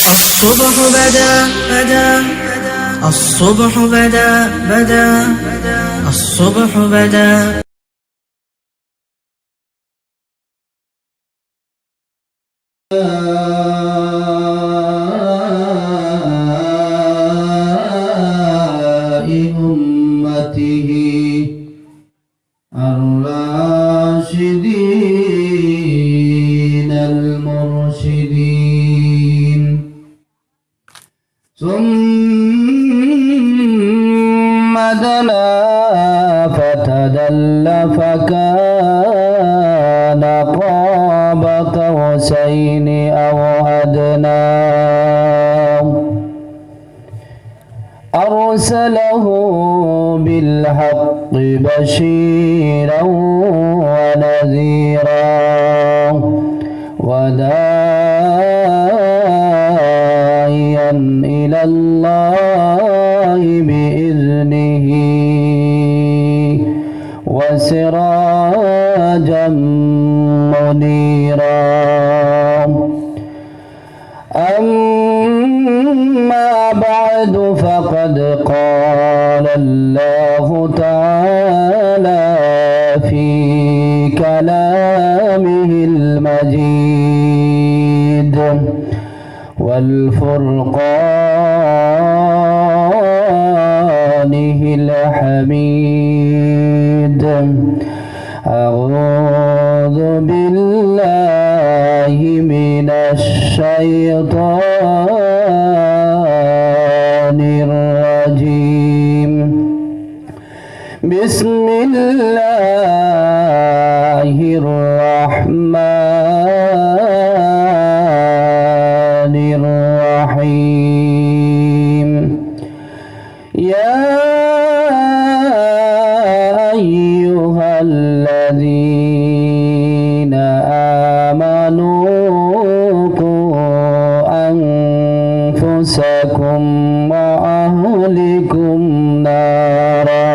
الصبح بدا الصبح بدا الصبح بدا أمته الراشدين المرشدين ثم دنا فتدلى فكان قاب قوسين أو أدنى أرسله بالحق بشيرا ونذيرا وداعيا إلى الله بإذنه وسراجا منيرا أما بعد فقد قال الله تعالى في كلامه المجيد والفرقانه الحميد أعوذ بالله من الشيطان الرجيم بسم الله الرحمن الرحيم يا أيها الذين آمنوا قوا أنفسكم وأهلكم نارا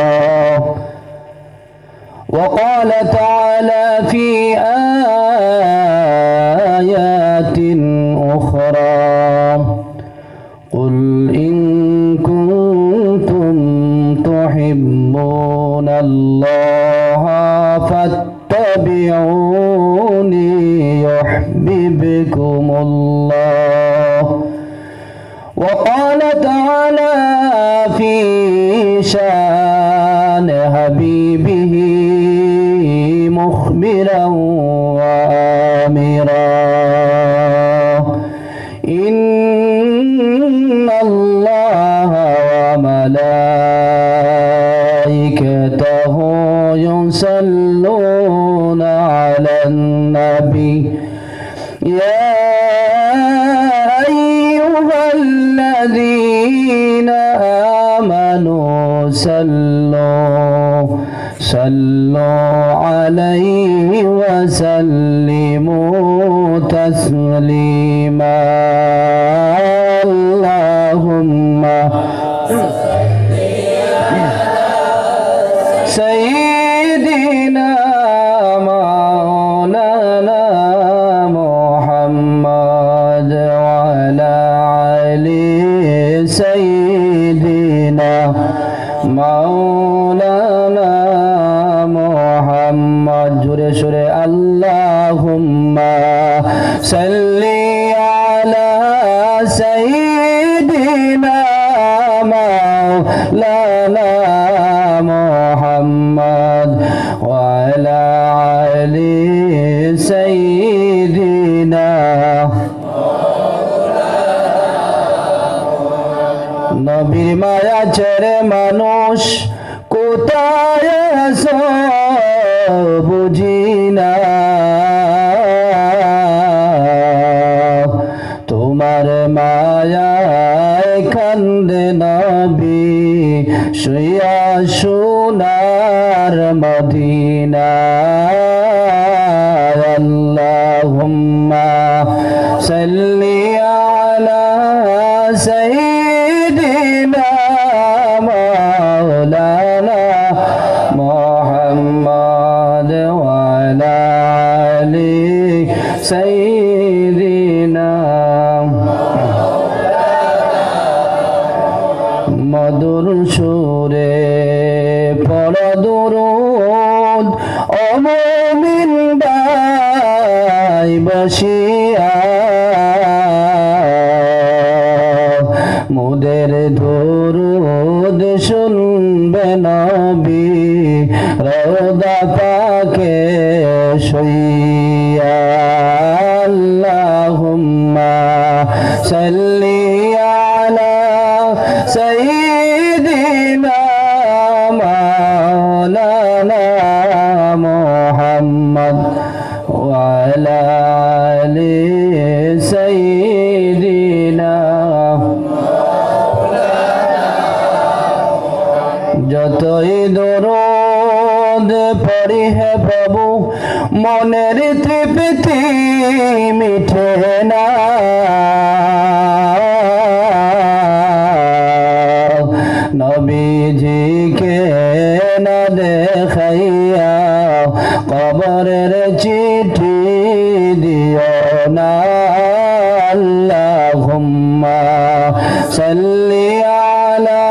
وقال تعالى في آيات أخرى قل إن كنتم تحبون الله فاتبعوني يحببكم الله وقال تعالى في شان حبيبه مخبرا وآمرا إن الله وملائكته يصلون على النبي يا أيها الذين آمنوا صلوا عليه وسلموا تسليما اللهم سيدنا مولانا محمد وعلى علي سيدنا مولانا محمد جري شري اللهم صل على سيدنا مولانا محمد وعلى علي سيدنا নবীর মায়া ছেড়ে মানুষ কোথায় আছো বুঝি না তোমার মায়ায় কান্দে নবী শুইয়া সোনার মদিনা আল্লাহুম্মা সাল্লি আলা সাইয়্যিদিনা মাওলানা মুহাম্মদ ওয়া আলা আলি সাইয়্যিদিনা শুইয়া মোদের দরুদ শুনবে নবী রওজা পাকে শুইয়া আল্লাহুম্মা সাল্লি আলা সাইয়্যিদিনা মাওলানা মুহাম্মদ ওয়া আলা আলি সাইয়্যিদিনা যতই দরুদ পড়ি হে প্রভু মনের তৃপ্তি মিঠে না নবীজিকে না দেখাইয়া কবরের চিঠি দিও না আল্লাহুম্মা সাল্লি আলা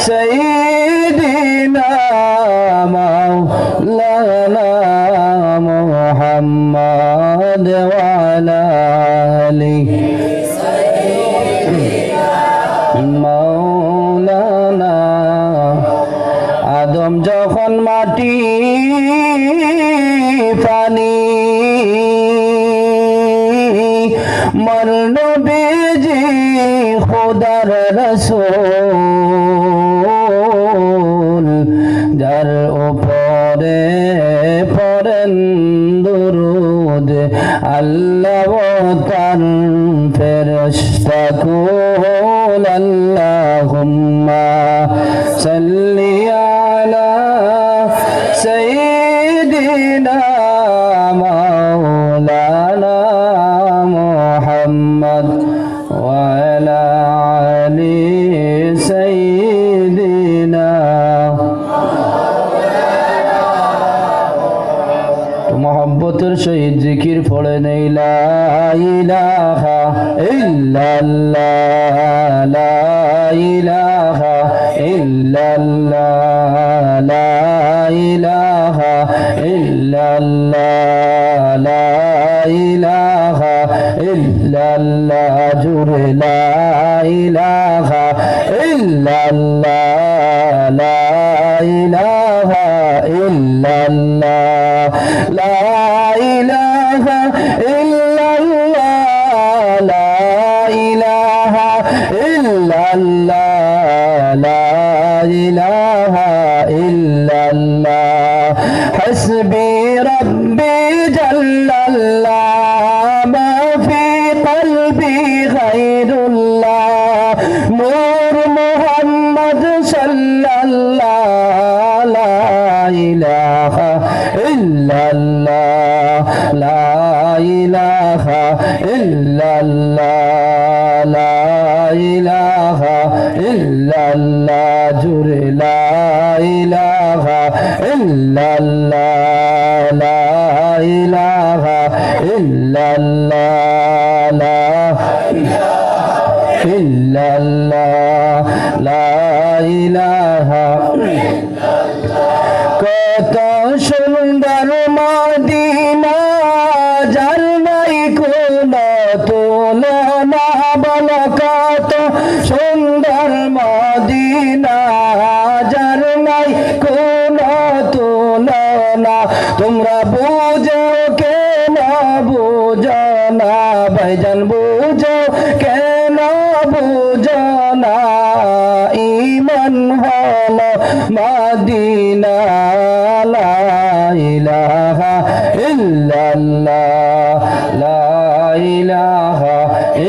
সাইয়্যিদিনা মাওলানা মুহাম্মদ ওয়া আলা আলিহি মাওলানা আদম যখন মাটি পানি মর নবীজি খোদার রাসূল যার উপরে পড়েন দুরূদ আল্লাহ তার ফেরেশতা কুল আল্লাহুম্মা সাল্লি আলা সাইয়্যিদিনা মাওলানা মুহাম্মদ ওয়া আলা আলি সাইয়্যিদিনা মোহব্বতের সহিত জিকির পড়ে নেই লা ইলাহা ইল্লাল্লাহ লা ইলাহা ইল্লাল্লাহ লা ইলাহা ইল্লাল্লাহ লা ইলাহা ইল্লাল্লাহ জুরে লা ইলাহা ইল্লাল্লাহ লা ইলাহা ইল্লাল্লাহ লা ইলাহা ইল্লাল্লাহ লা ইলাহা ইল্লাল্লাহ লা ইলাহা ইল্লাল্লাহ হাসবি রাব্বি জাল্লাল্লাহ মা ফি কলবি গায়রুল্লাহ নূর মুহাম্মদ সাল্লাল্লাহ লা ইলাহা ইল্লাল্লাহ লা ইলাহা ইল্লাল্লাহ লা ইলাহা ইল্লাল্লাহ জুরে লা ইলাহা ইল্লাল্লাহ লা ইলাহা ইল্লাল্লাহ লা ইল্লাল্লাহ লা ইলাহা কত সুন্দর মদিনা যার নাই কোনো তুলনা বল কত সুন্দর মদিনা যার নাই কোনো তুলনা তোমরা বুঝো কেন বুঝো না ভাইজান বুঝো কেন বুঝো না ঈমান হলো মদিনা লা ইলাহা ইল্লাল্লাহ লা ইলাহা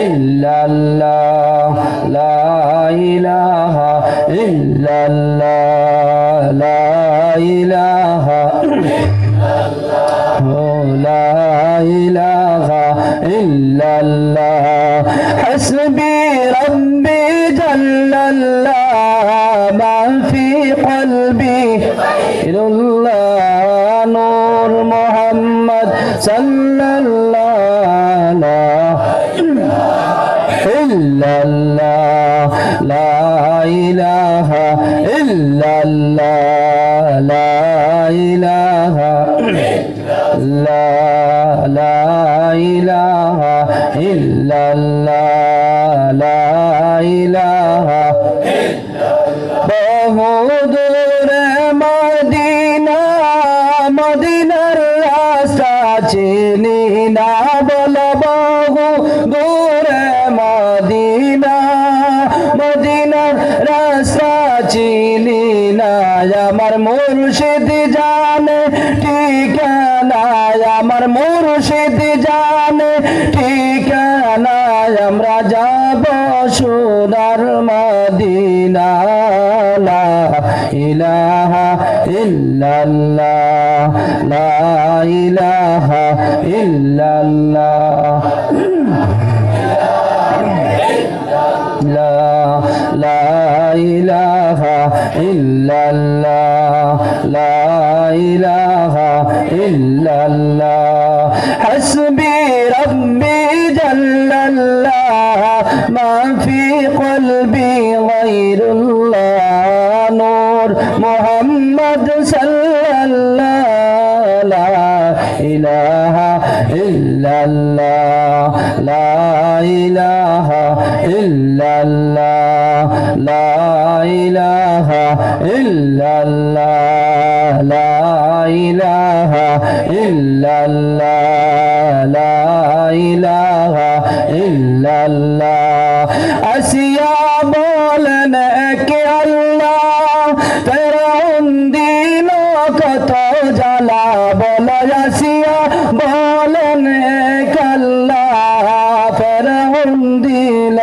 ইল্লাল্লাহ লা ইলাহা ইল্লাল্লাহ লা ইলাহা লা ইলাহা ইল্লাল্লাহ হাসবি রাব্বি জাল্লাল্লাহ মা ফি কলবি ইল্লাল্লাহ নূর মুহাম্মদ সাল্লাল্লাহ ইল্লাল্লাহ লা ইলাহা ইল্লাল্লাহ লা ইলাহা লা ইলাহা ইলাহা ইল্লাল্লাহ লা ইলাহা বহুদূরে মদিনা মদিনার রাস্তা চিনি না বল বহু দূরে মদিনা মদিনার রাস্তা চিনি না আমার মুর্শিদ জানে ঠিকানা আমার মুর্শিদ জানে ঠিকানা আমরা যাব সোনার মদিনা লা ইলাহা ইল্লাল্লাহ লা ইলাহা ইল্লাল্লাহ লা ইলাহা ইল্লাল্লাহ লা ইলাহা ইল্লাল্লাহ হাসবি রাব্বি জাল্লাল্লাহ মা ফি কলবি গায়রুল্লাহ নূর মুহাম্মদ সাল্লাল্লাহ লা ইলাহা ইল্লাল্লাহ লা ইলাহা ইল্লাল্লাহ লা ইলাহা ইল্লাল্লাহ লা ইলাহা ইল্লাল্লাহ লা ইলাহা ইল্লাল্লাহ আসিয়া বলেন কে আল্লাহ ফেরাউন দিল কত জ্বালা বল আসিয়া বলেন কে আল্লাহ ফেরাউন দিল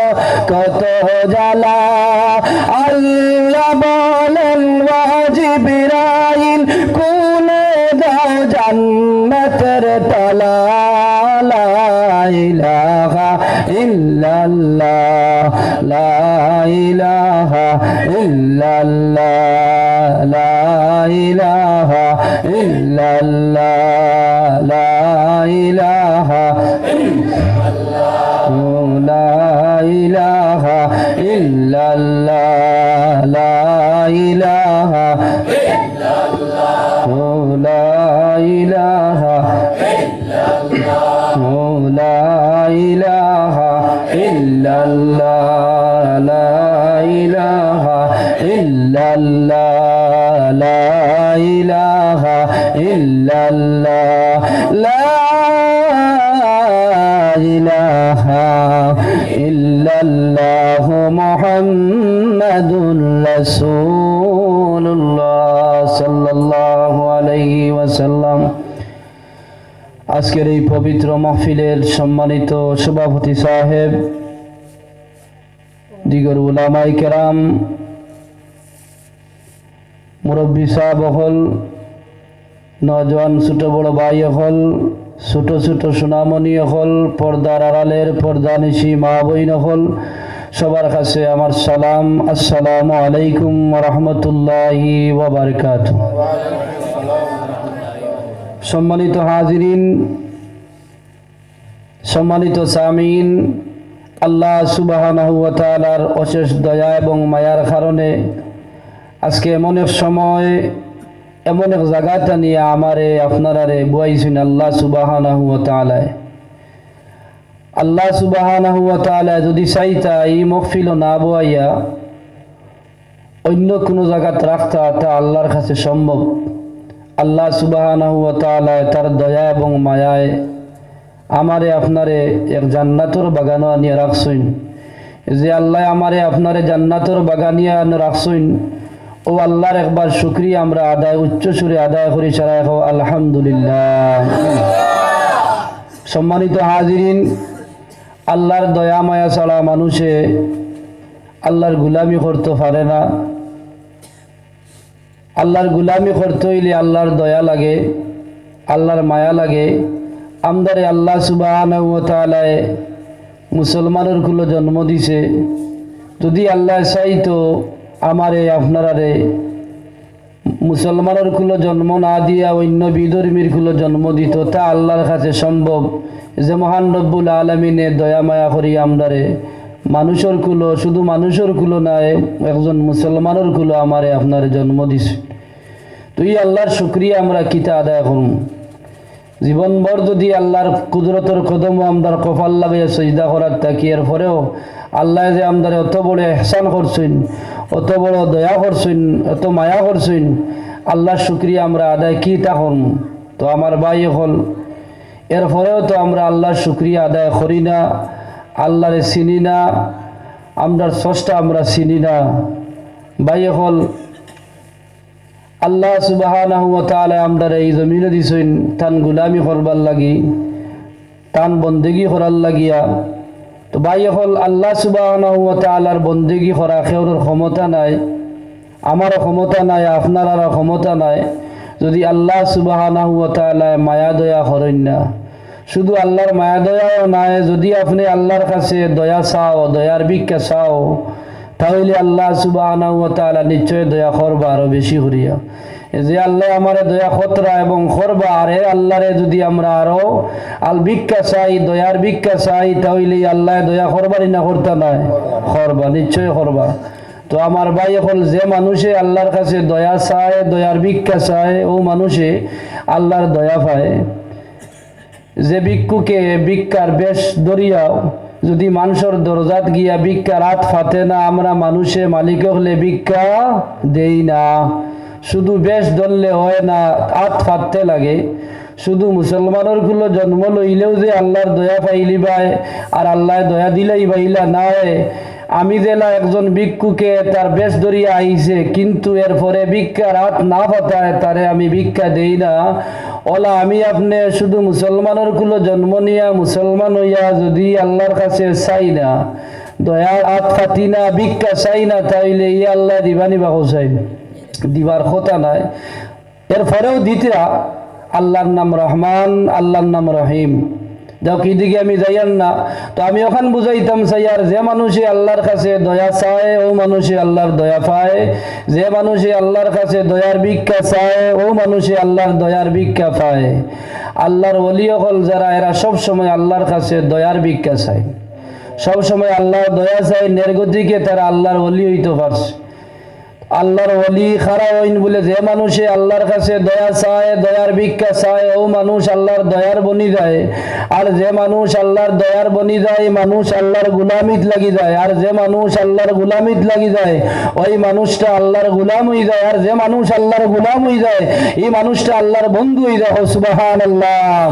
কত জ্বালা আল্লাহ বলেন ওয়া জিবরাইল কোনে দাও জান্নাতের তালা লা ইলাহা ইল্লাল্লাহ লা ইলাহা ইল্লাল্লাহ লা ইলাহা ইল্লাল্লাহ লা ইলাহা লা ইলাহা ইল্লাল্লাহ লা ইলাহা লা ইলাহা লা ইলাহা ইল্লাল্লাহ লা ইলাহা ইল্লাল্লাহ লা ইলাহা ইল্লাল্লাহ লা ইলাহা ইল্লাল্লাহ মুহাম্মাদুর রাসূলুল্লাহ সাল্লাল্লাহু আলাইহি ওয়াসাল্লাম। আজকের এই পবিত্র মাহফিলের সম্মানিত সভাপতি সাহেব, দিগর উলামায়ে কেরাম, মুরব্বী সাহেব হল, নজওয়ান ছোট বড় ভাই হল, ছোট ছোট সোনামণি হল, পর্দার আড়ালের পর্দানিশী মা বইন হল, সবার কাছে আমার সালাম। আসসালামু আলাইকুম ওয়া রাহমাতুল্লাহি ওয়া বারাকাতুহু। সম্মানিত হাজিরিন, সম্মানিত সামিন, আল্লাহ সুবহানাহু ওয়া তাআলার অশেষ দয়া এবং মায়ার কারণে আজকে এমন এক সময় এমন এক জায়গাটা নিয়ে আমারে আপনারারে বুয়াইছেন আল্লাহ সুবহানাহু ওয়া তাআলা। আল্লাহ সুবহানাহু ওয়া তাআলা যদি চাইতা এই মাহফিল না বুয়াইয়া অন্য কোনো জায়গাত রাখতা তা আল্লাহর কাছে সম্ভব। আল্লাহ সুবহানাহু ওয়া তাআলা তার দয়া এবং মায়ায় আমারে আপনারে এক জান্নাতের বাগান নিয়ে রাখছেন। যে আল্লাহ আমারে আপনারে জান্নাতের বাগান নিয়ে রাখছেন, ও আল্লাহর একবার শুকরিয়া আমরা আদায় উচ্চ সুরে আদায় করি সারা আলহামদুলিল্লাহ। সম্মানিত হাজিরিন, আল্লাহর দয়া মায়া ছাড়া মানুষে আল্লাহর গুলামি করতে পারে না। আল্লাহর গুলামি করতে হইলে আল্লাহর দয়া লাগে, আল্লাহর মায়া লাগে। আমদারে আল্লাহ সুবহানাহু ওয়া তাআলা মুসলমানের কুলে জন্ম দিছে। যদি আল্লাহ চাইতো আমারে আপনারারে মুসলমানের কুলে জন্ম না দিয়া অন্য বিধর্মীর কুলে জন্ম দিত, তা আল্লাহর কাছে সম্ভব। যে মহান রব্বুল আলামিনে দয়া মায়া করি আমদারে মানুষের কুলো, শুধু মানুষের কুলো নাই, একজন মুসলমানের কুলো আমারে আপনারে জন্ম দিছে। তুই আল্লাহর শুকরিয়া আমরা কিতা আদায় করুম। জীবনভর যদি আল্লাহর কুদরতের কদম আমদার কপাল লাগাইয়া সজদা করার থাকি, এর পরেও আল্লাহ যে আমদারে অত বড় এহসান করছেন, অত বড় দয়া করছেন, অত মায়া করছেন, আল্লাহর শুকরিয়া আমরা আদায় কি তা করব? তো আমার ভাই হল, এরপরেও তো আমরা আল্লাহর শুকরিয়া আদায় করি না, আল্লাহরে চিনি না, আমরার স্রষ্টা আমরা চিনি না। ভাই হল, আল্লাহ সুবহানাহু ওয়া তাআলা আমদারে এই জমিনে দিছেন তান গোলামি করবার লাগি, তান বন্দেগী করার লাগিয়া। তো ভাই হল, আল্লাহ সুবহানাহু ওয়া তাআলার বন্দেগী করা কেউর ক্ষমতা নাই, আমারও ক্ষমতা নাই, আপনারারও ক্ষমতা নাই, যদি আল্লাহ সুবহানাহু ওয়া তাআলা মায়া দয়া করেন না। শুধু আল্লাহর মায়া দয়াও নাই, যদি আপনি আল্লাহর কাছে দয়া চাও, দয়ার ভিক্ষা চাও, তাহলে আল্লাহ সুবহানাহু ওয়া তাআলা নিশ্চয় দয়া করবা আরো বেশি করিয়া। যে আল্লাহ আমারে দয়া খতরা এবং করবা, আর আল্লাহরে যদি আমরা আরো ভিক্ষা চাই, দয়ার ভিক্ষা চাই, তাহলে আল্লাহ দয়া করবারই না করতে নাই, করবা, নিশ্চয় করবা। তো আমার ভাই এখন যে মানুষে আল্লাহর কাছে দয়া চায়, দয়ার ভিক্ষা চায়, ও মানুষে আল্লাহর দয়া পায়। যে ভিক্ষুকে ভিক্ষার বেশ দরিয়াও যদি মানুষের দরজাত গিয়া ভিক্ষার হাত ফাতে না, আমরা মানুষে মালিক হলে ভিক্ষা দেই না। শুধু বেশ ধরলে হয় না, হাত ফাটতে লাগে। শুধু মুসলমানের গুলো জন্ম লইলেও যে আল্লাহর দয়া পাইলি ভাই, আর আল্লাহ দয়া দিলেই পাইলা না হয়। আমি জেলা একজন ভিক্ষুকে তার বেশ ধরিয়া আইছে, কিন্তু এরপরে ভিক্ষার হাত না ফাটায় তারে আমি ভিক্ষা দেই না। ওলা আমি আপনি শুধু মুসলমানের কুলো জন্ম নিয়া মুসলমান হইয়া যদি আল্লাহর কাছে চাই না, দয়ার হাত ফাটি না, ভিক্ষা চাই না, তাইলে ই আল্লাহ দিবানি বা চাই দিবার কথা নাই। এরপরেও দিতরা আল্লাহর নাম রহমান, আল্লাহর নাম রহিম। যাও কি দিকে আমি যাইয়ার না, তো আমি ওখান বুঝাইতাম চাইয়ার, যে মানুষে আল্লাহর কাছে দয়া চায় ও মানুষে আল্লাহর দয়া পায়, যে মানুষে আল্লাহর কাছে দয়ার ভিক্ষা চায় ও মানুষে আল্লাহর দয়ার ভিক্ষা পায়। আল্লাহর ওলি হল যারা, এরা সব সময় আল্লাহর কাছে দয়ার ভিক্ষা চায়, সব সময় আল্লাহর দয়া চায়, নির্গতিকে তারা আল্লাহর ওলি হইতে পারছে। আল্লাহর ওলি খারা হইন বলে যে মানুষে আল্লাহর কাছে দয়া চায়, দয়ার ভিক্ষা চায়, ও মানুষ আল্লাহর দয়ার বনি যায়। আর যে মানুষ আল্লাহর দয়ার বনি যায়, মানুষ আল্লাহর গুলামিত লাগি যায়। আর যে মানুষ আল্লাহর গুলামিত লাগি যায়, ওই মানুষটা আল্লাহর গুলাম হয়ে যায়। আর যে মানুষ আল্লাহর গুলাম হয়ে যায়, এই মানুষটা আল্লাহর বন্ধু হয়ে যায়। সুবহানাল্লাহ।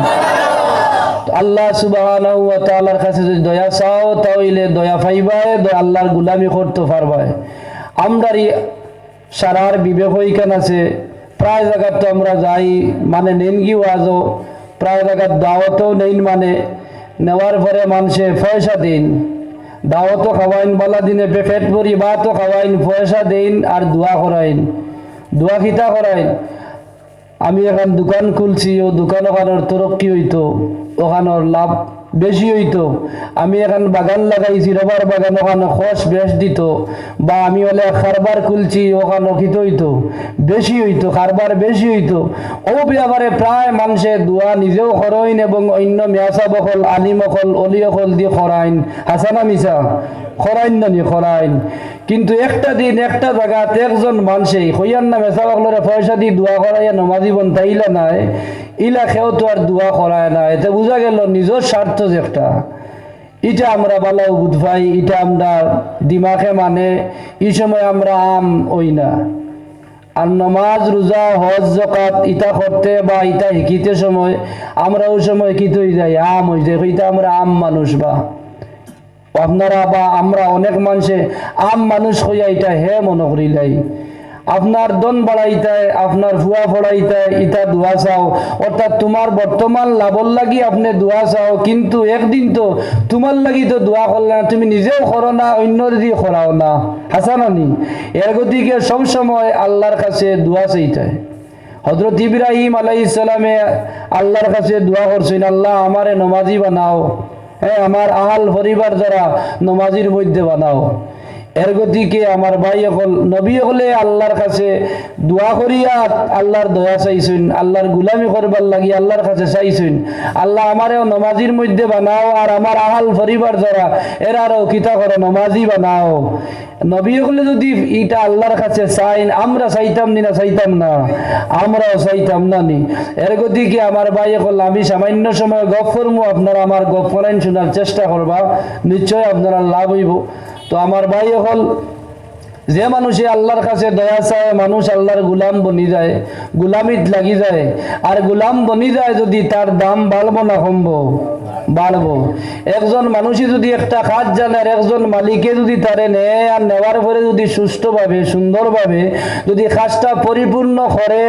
আল্লাহ সুবহানাহু ওয়া তাআলার কাছে যদি দয়া চাও, তাহলে দয়া পাইবাই, আল্লাহর গুলামি করতে পারবাই। আমরারই সারার বিবেক হইখান আছে, প্রায় জায়গায় তো আমরা যাই, মানে নেনগি ওয়াজও, প্রায় জায়গার দাওয়াতও নেই, মানে নেওয়ার পরে মানুষে পয়সা দিন, দাওয়াতও খাওয়াইন, বলা দিনে পেট ভরি ভাতও খাওয়াইন, পয়সা দিন আর দোয়া করাইন। দোয়া খিতা করাইন। আমি এখন দোকান খুলছি, ও দোকান ওখানোর তরক্কি হইতো, ওখানোর লাভ বেশি হইতো। আমি এখন বাগান লাগাইছি, রবার বাগান, ওখানে খস বেশ দিত। বা আমি হলে কারবার খুলছি, ওখানে খিত হইতো, বেশি হইতো, কারবার বেশি হইতো। ও ব্যাপারে প্রায় মানুষের দোয়া নিজেও করাইন এবং অন্য মেয়াসা বকল, আলিম অকল, অলি অকল দিয়ে করাইন। হাসানা মিশা করাইন না নি করাইন। কিন্তু একটা দিন একটা জায়গাতে একজন মানুষে হইয়ার না মেসা বকলরে পয়সা দিয়ে দোয়া করাইয়া নমাজি বন তাইলা নাই, ইলা খেও তো আর দোয়া করায় না। এতে বোঝা গেল নিজের স্বার্থ যে একটা, এটা আমরা বালাও বুধ ভাই, এটা আমরা দিমাগে মানে এই সময় আমরা আম ওই না। আর নমাজ রোজা হজ যাকাত ইটা করতে বা ইটা শিখিতে সময় আমরা ওই সময় কি হয়ে যাই, আম হয়ে যায়। এটা আমরা আম মানুষ, বা আপনারা বা আমরা অনেক মানুষে আম মানুষ হইয়া এটা হে মনে করিলাই। আপনার দন বাড়াইতায়, আপনার ফুয়া ফড়াইতায়, ইটা দোয়া চাও, অর্থাৎ তোমার বর্তমান লাভর লাগি আপনি দোয়া চাও, কিন্তু একদিন তো তোমার লাগি তো দোয়া করলে না, তুমি নিজেও করো না, অন্য দিয়ে করাও না। হাসানানি এর গতিকে সবসময় আল্লাহর কাছে দোয়া চাইতায়। হযরত ইব্রাহিম আলাইহিস সালামে আল্লাহর কাছে দোয়া করছেন, আল্লাহ আমারে নমাজি বানাও, হ্যাঁ আমার আহাল পরিবার যারা নমাজির মধ্যে বানাও। এর গতিকে আমার ভাই হল নবী হলে আল্লাহর কাছে দোয়া করিয়া আল্লাহর দয়া চাইছেন, আল্লাহর গুলামি করবার লাগি আল্লাহর কাছে চাইছেন, আল্লাহ আমারেও নমাজির মধ্যে বানাও আর আমার আহাল পরিবার যারা এরারও কিতা করো নমাজি বানাও। নবী হলে যদি এটা আল্লাহর কাছে চাইন, আমরা চাইতাম নি না চাইতাম না, আমরাও চাইতাম না নি। এর গতিকে আমার ভাই হল আমি সামান্য সময় গপ করবো, আপনারা আমার গপ করাইন শোনার চেষ্টা করবা, নিশ্চয় আপনারা লাভ হইব। তো আমার ভাই হল যে মানুষে আল্লাহর কাছে দয়া চায়, মানুষ আল্লাহর গুলাম বনি যায়, গুলামিত লাগি যায়। আর গুলাম বনি যায় যদি তার দাম বাড়বো না কমবো? বাড়বো। একজন মানুষই যদি একটা কাজ জানে আর একজন মালিকে যদি তারে নেয় আর নেওয়ার পরে যদি সুষ্ঠুভাবে সুন্দরভাবে যদি কাজটা পরিপূর্ণ করে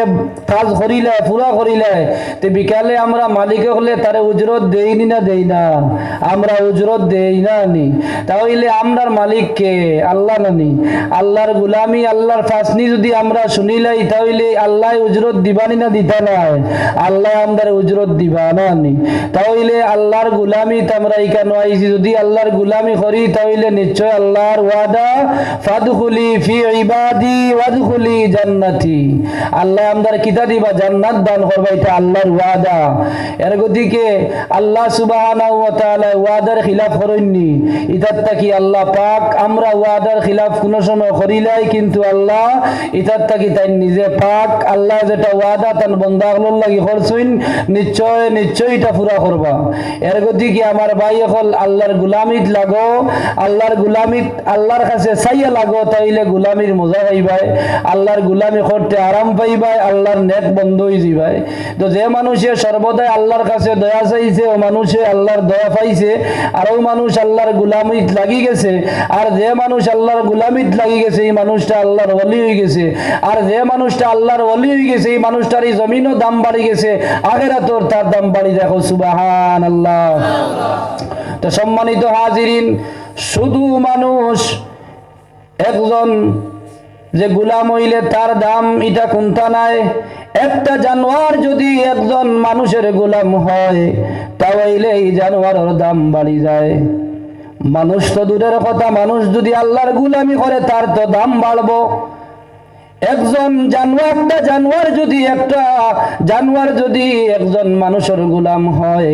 কাজ করিলে পুরা করিলে, তো বিকালে আমরা মালিকে হলে তারে উজরত দেইনি না দেই না? আমরা উজরত দেই না নি। তাহলে আমরার মালিককে আল্লাহ নানি, আল্লাহর গুলামি আল্লাহর ফাসনি যদি আমরা শুনিলাই তাহলে আল্লাহ উজরত দিবানি না দিতা নাই? আল্লাহ আমাদের উজরত দিবা না নি। তাহলে আল্লাহর গুলামি আমরা এখানে আইছি, যদি আল্লাহর গুলামি করি তাহলে নিশ্চয় আল্লাহর ওয়াদা ফাদখুলি ফি ইবাদি ওয়াদখুলি জান্নাতি, আল্লাহ আমাদের কিতা দিবা? জান্নাত দান করবা, এটা আল্লাহর ওয়াদা। এর গতিকে আল্লাহ সুবহানাহু ওয়া তাআলা ওয়াদার খিলাফ করেননি। ইতাত কি আল্লাহ পাক আমরা ওয়াদার খিলাফ কোন সময় করিলাই, কিন্তু আল্লাহ ইতাত কি তাই নিজে পাক, আল্লাহ যেটা ওয়াদা তার বান্দাগুলোর লাগি করছেন নিশ্চয় নিশ্চয় এটা পুরা করবা। এর গতিকে আমার ভাই হল আল্লাহর গুলামিত লাগো, আল্লাহর গুলামিত আল্লাহর কাছে চাইয়া লাগো, তাইলে গুলামির মজা পাইবাই, আল্লাহর গুলামি করতে আরাম পাইবাই, আল্লাহর নেক বন্ধ হয়ে যাবাই। তো যে মানুষে সর্বদাই আল্লাহর কাছে দয়া চাইছে ও মানুষে আল্লাহর দয়া পাইছে, আর ওই মানুষ আল্লাহর গুলামিত লাগি গেছে। আর যে মানুষ আল্লাহর গুলামিত লাগি গেছে এই মানুষটা আল্লাহর ওলি হয়ে গেছে। আর যে মানুষটা আল্লাহর ওলি হয়ে গেছে এই মানুষটার এই জমিনও দাম বাড়ি গেছে, আখিরাতের তার দাম বাড়ি। দেখো সুবহানাল্লাহ। তো সম্মানিত হাজিরিন, শুধু মানুষ একজন যে গুলাম হইলে তার দাম এটা কোনটা নাই। একটা জানোয়ার যদি একজন মানুষের গোলাম হয় তাহলে এই জানোয়ারের দাম বাড়ি যায়। মানুষ তো দূরের কথা, মানুষ যদি আল্লাহর গুলামি করে তার তো দাম বাড়বো। একজন জানোয়ার যদি একজন মানুষের গোলাম হয়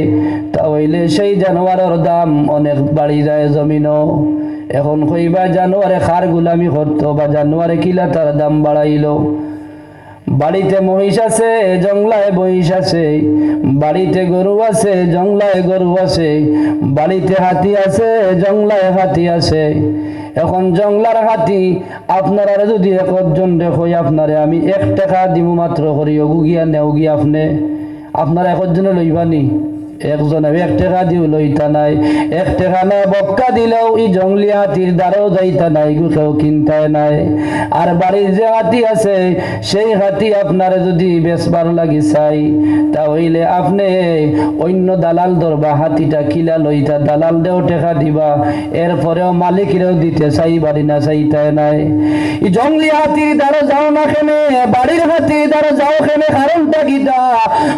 তাহলে সেই জানোয়ারের দাম অনেক বাড়ি যায় জমিনও। এখন কইবা জানোয়ারে খার গুলামি করতো বা জানোয়ারে কিলা তার দাম বাড়াইলো। বাড়িতে মহিষ আছে, জংলায় মহিষ আছে, বাড়িতে গরু আছে, জংলায় গরু আছে, বাড়িতে হাতি আছে, জংলায় হাতি আছে। এখন জংলার হাতি আপনারা যদি একজন দেখো আপনারে আমি 1 টাকা দিব মাত্র করি ওগুগিয়া নেওগিয়া আপনারা একজনে লইবানি? একজনে 1 টাকা দিও লইতা নাই। 1 টাকা না বক্কা দিলেও এই জঙ্গলি হাতির দ্বারাও যাইতা নাই, কেউ কিনতায় নাই। আর বাড়ির যে হাতি আছে সেই হাতি আপনার যদি বেচবার লাগি চাই তাহলে আপনি অন্য দালাল ধরবা, হাতিটা কিলা লইতা দালাল দেও টাকা দিবা, এরপরেও মালিকেরও দিতে চাই বাড়ি না চাইতায় নাই। এই জঙ্গলি হাতির দ্বারা যাও না কেনে, বাড়ির হাতির দ্বারা যাও কেনে, কারণটা কিটা?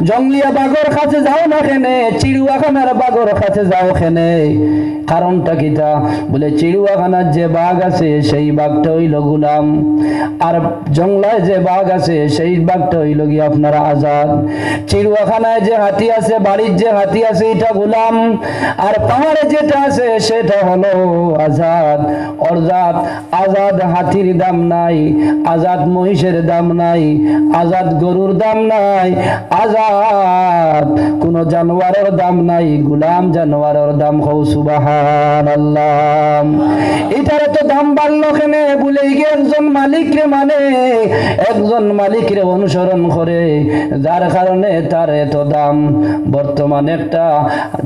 জঙ্গলিয়া বাগর কাছে যাও না কেনে, চিড়িয়াখানার বাগর কাছে যাও কেনে, কারণটা কিটা? বলে চিড়িয়াখানার যে বাঘ আছে সেই বাঘটা হইল গুলাম, আর জংলায় যে বাঘ আছে সেই বাঘটা হইল গিয়ে আপনারা আজাদ। চিড়িয়াখানায় যে হাতি আছে, বাড়ির যে হাতি আছে এটা গুলাম, আর পাহাড়ে যেটা আছে সেটা হলো আজাদ। অর্থাৎ আজাদ হাতির দাম নাই, আজাদ মহিষের দাম নাই, আজাদ গরুর দাম নাই, আজাদ কোন জানোয়ারের দাম নাই, গুলাম জানোয়ারের দাম। হও সুবহানাল্লাহ। এটার তো দাম বাড়লো কেনে? বলে একজন মালিকরে মানে একজন মালিকরে অনুসরণ করে, যার কারণে তার এত দাম। বর্তমানে একটা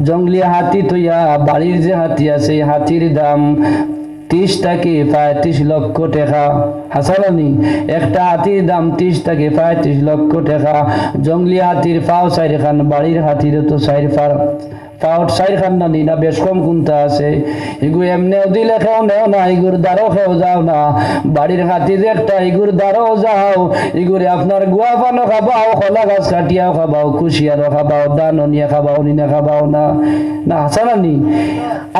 জঙ্গলি হাতি তৈয়া বাড়ির যে হাতি আছে হাতির দাম 30 থেকে 35 লক্ষ টাকা। হাসালানি একটা হাতির দাম 30 থেকে 35 লক্ষ টাকা। জঙ্গলি হাতির পাও 4 খান, বাড়ির হাতির তো 4 তাও সাইর খান্না নি না বেশ কম কোনটা আছে এগু এমনিও দিলে খেও নেও না এগুর দ্বারও খেও যাও না বাড়ির হাতি যে একটা এগুর দ্বারও যাও এগুরে আপনার গুয়া পানো খাবাও কলা গাছ কাটিয়াও খাবাও কুশিয়ারও খাবাও দানও নিয়ে খাবাও নিনা খাবাও না না হাসানা নি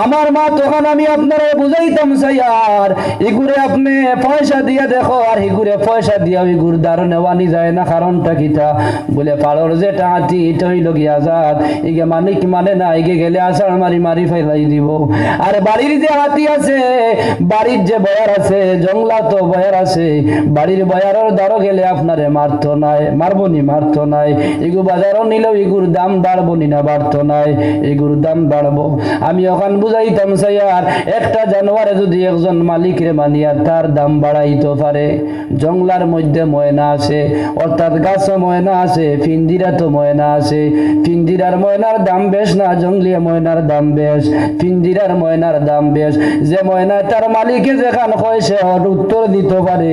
আমার মা তখন আমি আপনারা বুঝাইতাম স্যার এগুরে আপনি পয়সা দিয়ে দেখো আর এগুরে পয়সা দিয়া এগুর দ্বারও নেওয়ানি যায় না কারণটা কিতা বলে পাড়র যেটা হাতি এটা হইল গিয়া জাত এগে মালিক মানে না এগে গেলে আষাঢ় মারি মারি ফেলাই দিব আর বাড়ির যে হাতি আছে বাড়ির যে বয়ার আছে জংলা তো বয়ার আছে বাড়ির বয়ারের দ্বারও গেলে আপনারে মারতো নাই মারবনি মারতো নাই এগু বাজারও নিলেও এগুর দাম বাড়বনি না বাড়তো নাই এগুর দাম বাড়বো আমি ওখান বুঝাইতাম স্যার একটা জানোয়ারে যদি একজন মালিকরে মানিয়া তার দাম বাড়াইতে পারে জংলার মধ্যে ময়না আছে অর্থাৎ গাছও ময়না আছে ফিন্দিরা তো ময়না আছে ফিন্দিরার ময়নার দাম বেশ না জঙ্গলিয়া ময়নার দাম বেশ ফিন্দিরার ময়নার দাম বেশ যে ময়না তার মালিকে যেখান হয় সে উত্তর দিতে পারে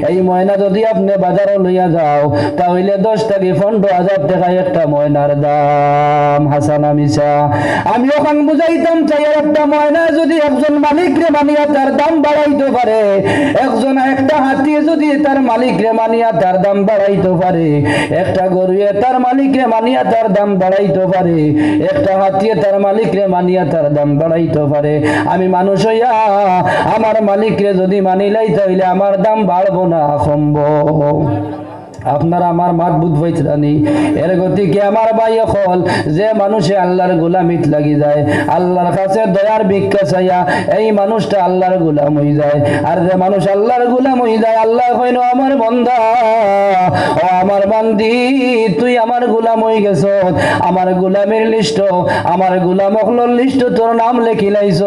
এই ময়না যদি আপনি বাজারে লইয়া যাও তাহলে 10 থেকে 15,000 টাকা একটা ময়নার দাম হাসানা মিশা আমি ওখান বুঝাইতাম চাই একটা ময়না যদি একজন মালিকরে মানিয়া তার দাম বাড়াইতে পারে একজন একটা হাতি যদি তার মালিকরে মানিয়া তার দাম বাড়াইতে পারে একটা গরুয়ে তার মালিকরে মানিয়া তার দাম বাড়াইতে পারে একটা হাতিয়ে তার মালিকরে মানিয়া তার দাম বাড়াইতে পারে আমি মানুষ হইয়া আমার মালিকরে যদি মানিলাই তাহলে আমার দাম বাড়বো না কমবো আপনারা আমার মাত বুধ হইতানি এর গতিকে আমার ভাই হল যে মানুষে আল্লাহর গোলামিত লাগি যায় আল্লাহর কাছে দয়ার ভিক্ষা চাইয়া এই মানুষটা আল্লাহর গোলাম হয়ে যায় আর যে মানুষ আল্লাহর গোলাম হয়ে যায় আল্লাহ কইন আমার বান্দা ও আমার বান্দি তুই আমার গোলাম হয়ে গেছ আমার গোলামের লিস্ট আমার গোলাম মখলুর লিস্ট তোর নাম লেখি লাইছ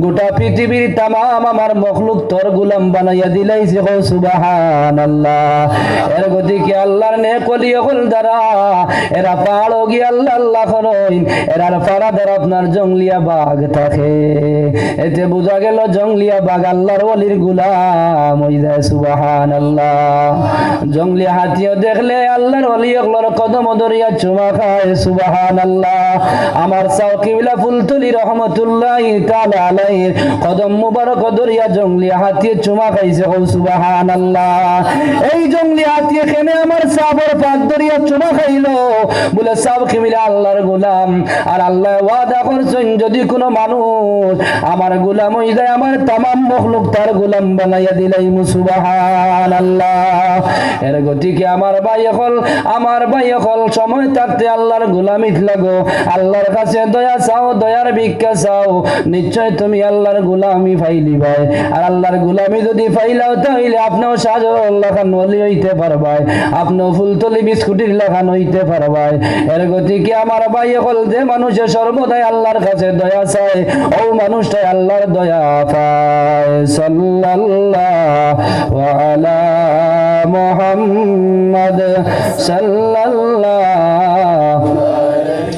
গোটা পৃথিবীর তামাম আমার মখলুক তোর গোলাম বানাইয়া দিলাইছে সুবহানাল্লাহ এর গতি কি আল্লাহর নেকলি হল দ্বারা এরা পাড়ো গি আল্লাহ আল্লাহ করেন এরার পাড়া দ্বারা আপনার জঙ্গলিয়া বাঘ থাকে এতে বোঝা গেল জঙ্গলিয়া বাঘ আল্লাহর ওলির গোলাম হয়ে যায় সুবহানাল্লাহ জঙ্গলিয়া হাতিও দেখলে আল্লাহর ওলি ওগুলোর কদম ধরিয়া চুমা খায় সুবহানাল্লাহ আমার সাউকিবিলা ফুলতুলি রহমতুল্লাহি তাআলা আলাইহির কদম মুবারক ধরিয়া জঙ্গলিয়া হাতিয়ে চুমা খাইছে সুবহানাল্লাহ এই জঙ্গলিয়া হাতিয়ে আমার সাবর পাক দরিয়া চুমা খাইলো বলে সাব খিমিলা আল্লাহর গোলাম আর আল্লাহ ওয়াদা করছেন যদি কোনো মানুষ আমার গোলাম হয়ে যায় আমার তামাম মখলুক তার গোলাম বানাইয়া দিলাই সুবহানাল্লাহ এর গতিকে আমার ভাই হল সময় থাকতে আল্লাহর গোলামিত লাগো আল্লাহর কাছে দয়া চাও দয়ার ভিক্ষা চাও নিশ্চয় তুমি আল্লাহর গোলামি ফাইলি ভাই আর আল্লাহর গোলামি যদি ফাইলাও তাহলে আপনিও শাহজালাল খান ওলি হইতে পারবাই আপনিও ফুলতলি বিস্কুটির লাগান হইতে পারবাই এর গতিকে আমার ভাই হল যে মানুষের সর্বদাই আল্লাহর কাছে দয়া চায় ও মানুষটাই আল্লাহর দয়া পায় সাল্লাল্লাহু আলা মুহাম্মদ সাল্লাল্লাহু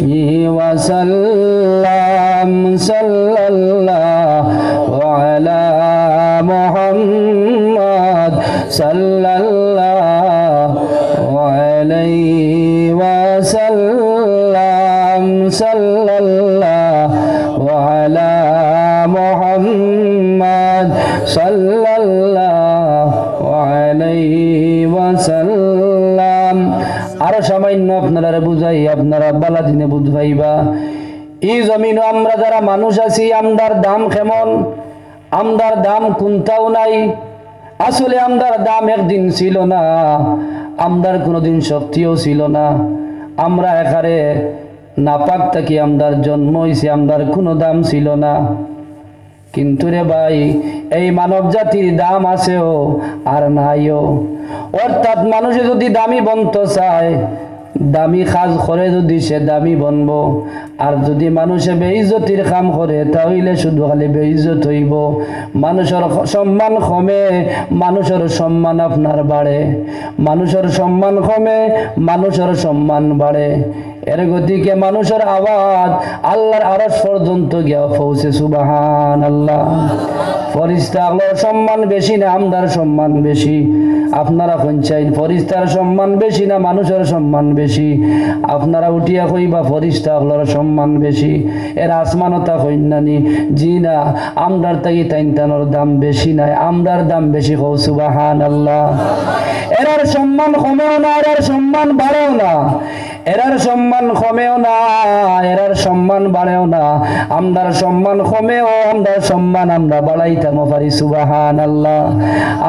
আলাইহি ওয়াসাল্লাম সাল্লাল্লাহু আলা মুহাম্মদ সাল্লাল্লাহু আলাইহি ওয়াসাল্লাম সাল্লাল্লাহু আলা মুহাম্মদ সাল্লাল্লাহু আলাইহি ওয়াসাল্লাম আরো সামান্য আপনারা বুঝাই আপনারা বালাদিনে বুঝাইবা এই জমিন আমরা যারা মানুষ আছি আমদার দাম কেমন আমদার দাম কোনটাও নাই আসলে আমদার দাম একদিন ছিল না আমদার কোনোদিন শক্তিও ছিল না আমরা এখানে নাপাক থাকি আমদার জন্ম হয়েছে আমদার কোনো দাম ছিল না কিন্তু রে ভাই এই মানব জাতির দাম আছেও আর নাইও অর্থাৎ মানুষে যদি দামি বনতে চায় দামি কাজ করে যদি সে দামি বনব আর যদি মানুষে বেইজ্জতির কাম করে তাহলে শুধু খালি বেইজ্জত হইব মানুষের সম্মান কমে মানুষের সম্মান আপনার বাড়ে মানুষের সম্মান কমে মানুষের সম্মান বাড়ে এর গতিকে মানুষের আওয়াজ আল্লাহর আরশ পর্যন্ত গিয়া পৌঁছে। সুবহানাল্লাহ। ফেরেশতাগুলোর সম্মান বেশি না আমরার সম্মান বেশি? আপনারা কোন চাইন, ফেরেশতার সম্মান বেশি না মানুষের সম্মান বেশি? আপনারা উঠিয়া কইবা ফেরেশতাগুলোর সম্মান বেশি। এর আসমানতা কইনানি জি না, আমরার তাই তাইনতানোর দাম বেশি নাই, আমরার দাম বেশি। কও সুবহানাল্লাহ। এরার সম্মান কমেও না, এরার সম্মান বাড়েও না, এরার সম্মান কমেও না, এরার সম্মান বাড়েও না। আমরার সম্মান কমেও আমরার সম্মান আমরা বাড়াইতাম পারি। সুবহানাল্লাহ।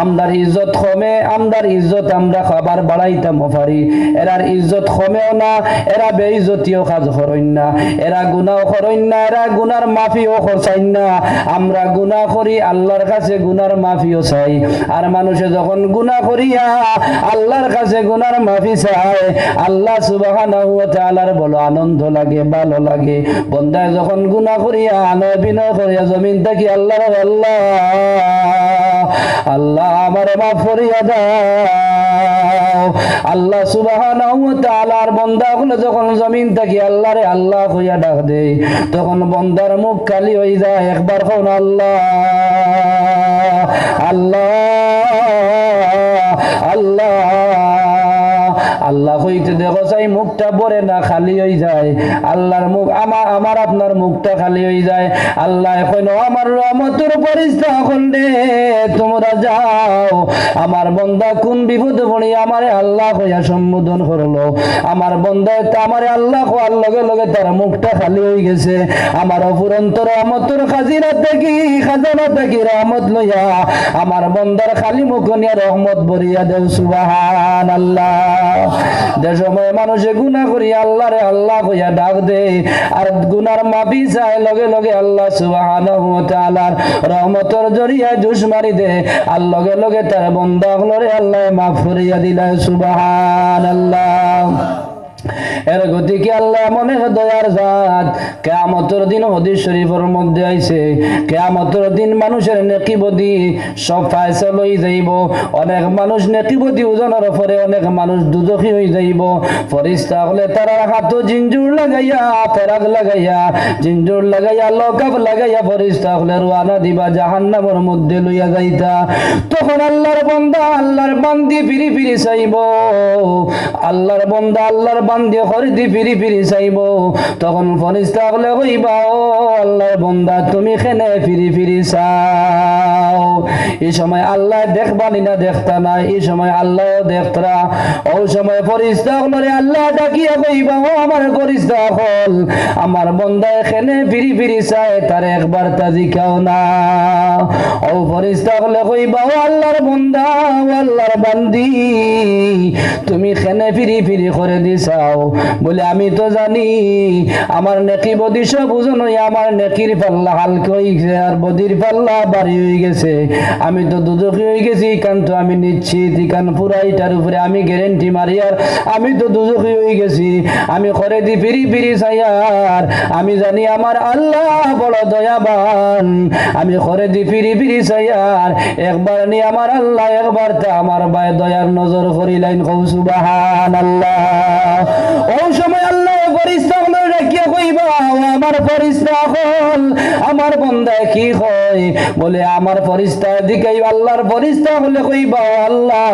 আমরার ইজ্জত কমে, আমরার ইজ্জত আমরা খাবার বাড়াইতাম পারি। এরার ইজ্জত কমেও না, এরা বেইজ্জতিও কাজ করেন না, এরা গুনাহ করেন না, এরা গুনার মাফিও চাই না। আমরা গুনাহ করি, আল্লাহর কাছে গুনার মাফিও চাই। আর মানুষে যখন গুনাহ করিয়া আল্লাহর কাছে গুনার মাফি চায়, আল্লাহ সুবহানাহু ওয়া তাআলার বলো আনন্দ লাগে, ভালো লাগে। বন্দায় যখন গুনাহ করিয়া আনয় বিনয় করিয়া জমিন থেকে আল্লাহ আল্লাহ আল্লাহ আমারে মাফ করিয়া দাও, আল্লাহ সুবহানাহু ওয়া তাআলার বান্দাগুলো যখন জমিন থেকে আল্লাহরে আল্লাহ কইয়া ডাক দেয়, তখন বান্দার মুখ খালি হয়ে যায়। একবার কোন আল্লাহ আল্লাহ আল্লাহ আল্লাহ হইতে দেখো চাই মুখটা ভরে না, খালি হয়ে যায়। আল্লাহর মুখ আমার আপনার মুখটা খালি হয়ে যায়। আল্লাহ এখন আমার রহমতের পরিস্থা করলে তোমরা যাও। আমার বন্দা কোন বিপদে পড়ি আমারে আল্লাহ হইয়া সম্বোধন করলো, আমার বন্দা আমারে আল্লাহ হওয়ার লগে লগে তার মুখটা খালি হয়ে গেছে। আমার অপুরন্ত রহমতের খাজিনা থেকে খাজানা থেকে রহমত লইয়া আমার বন্দার খালি মুখ নিয়ে রহমত ভরিয়া দেও। সুবহানাল্লাহ। যে সময় মানুষে গুনাহ করি আল্লাহরে আল্লাহ কইয়া ডাক দে আর গুনার মাফি চায়, লগে লগে আল্লাহ সুবহানাহু ওয়া তাআলার রহমতের জরিয়ায় জুস মারি দে, আর লগে লগে তার বান্দাগুলোরে আল্লাহ মাফ করিয়া দিলা। সুবহানাল্লাহ। এর গতিকে আল্লাহ মনে দয়ার জাত। কিয়ামতের দিন হাদিস শরীফের মধ্যে আইছে, কিয়ামতের দিন মানুষের নেকি বদি সব ফয়সালা হই যাইব। অনেক মানুষ নেকি বদি ওজনের উপরে, অনেক মানুষ দুজখী হই যাইব। ফেরেশতা হলে তারা হাতে জিঞ্জুর লাগাইয়া, ফেরাক লাগাইয়া, জিঞ্জুর লাগাইয়া, লকাব লাগাইয়া ফেরেশতা হলে রওনা দিবা জাহান্নামের মধ্যে লইয়া যাইতা। তখন আল্লাহর বান্দা আল্লাহর বান্দি ফিরি ফিরি চাইব, আল্লাহর বান্দা আল্লাহর বান্দি খরিদি ফিরি ফিরি চাইব। তখন ফেরেশতা হলে কইবা ও আল্লাহর বান্দা তুমি কেনে ফিরি ফিরি চাও? এই সময় আল্লাহ দেখবানি না দেখতা না, এই সময় আল্লাহ দেখতরা। ওই সময় ফেরেশতা হলে আল্লাহ ডাকিয়া কইবা ও আমার ফেরেশতা হল, আমার বান্দা এখানে ফিরি ফিরি চায়, তার একবার তাজি খাও না। ও ফেরেশতা হলে কইবা ও আল্লাহর বান্দা ও আল্লাহর বান্দি তুমি কেনে ফিরি ফিরি করে দিছাও? বলে আমি তো জানি আমার নেকি বদি সব ওজন হয়ে আমার নেকির পাল্লা হালকা হয়ে গেছে আর বদির পাল্লা বাড়ি হয়ে গেছে। আমি তো দুজখী হয়ে গেছি, কারণ তো আমি নিশ্চিত কারণ পুরাইটার উপরে আমি গ্যারেন্টি মারি আর আমি তো দুজখী হয়ে গেছি। আমি করে দি ফিরি ফিরি চাই আর আমি জানি আমার আল্লাহ বড় দয়াবান। আমি করে দি ফিরি ফিরি চাই আর একবার নি আমার আল্লাহ একবার তা আমার ভাই দয়ার নজর করিলেন। কও সুবহানাল্লাহ। ওই সময় আল্লাহ ফেরেশতা হলে ডাকিয়া কইবা ও আমার ফেরেশতা হল, আমার বান্দা কি হয়? বলে আমার ফেরেশতা দিকে আল্লাহর ফেরেশতা হলে কইবা আল্লাহ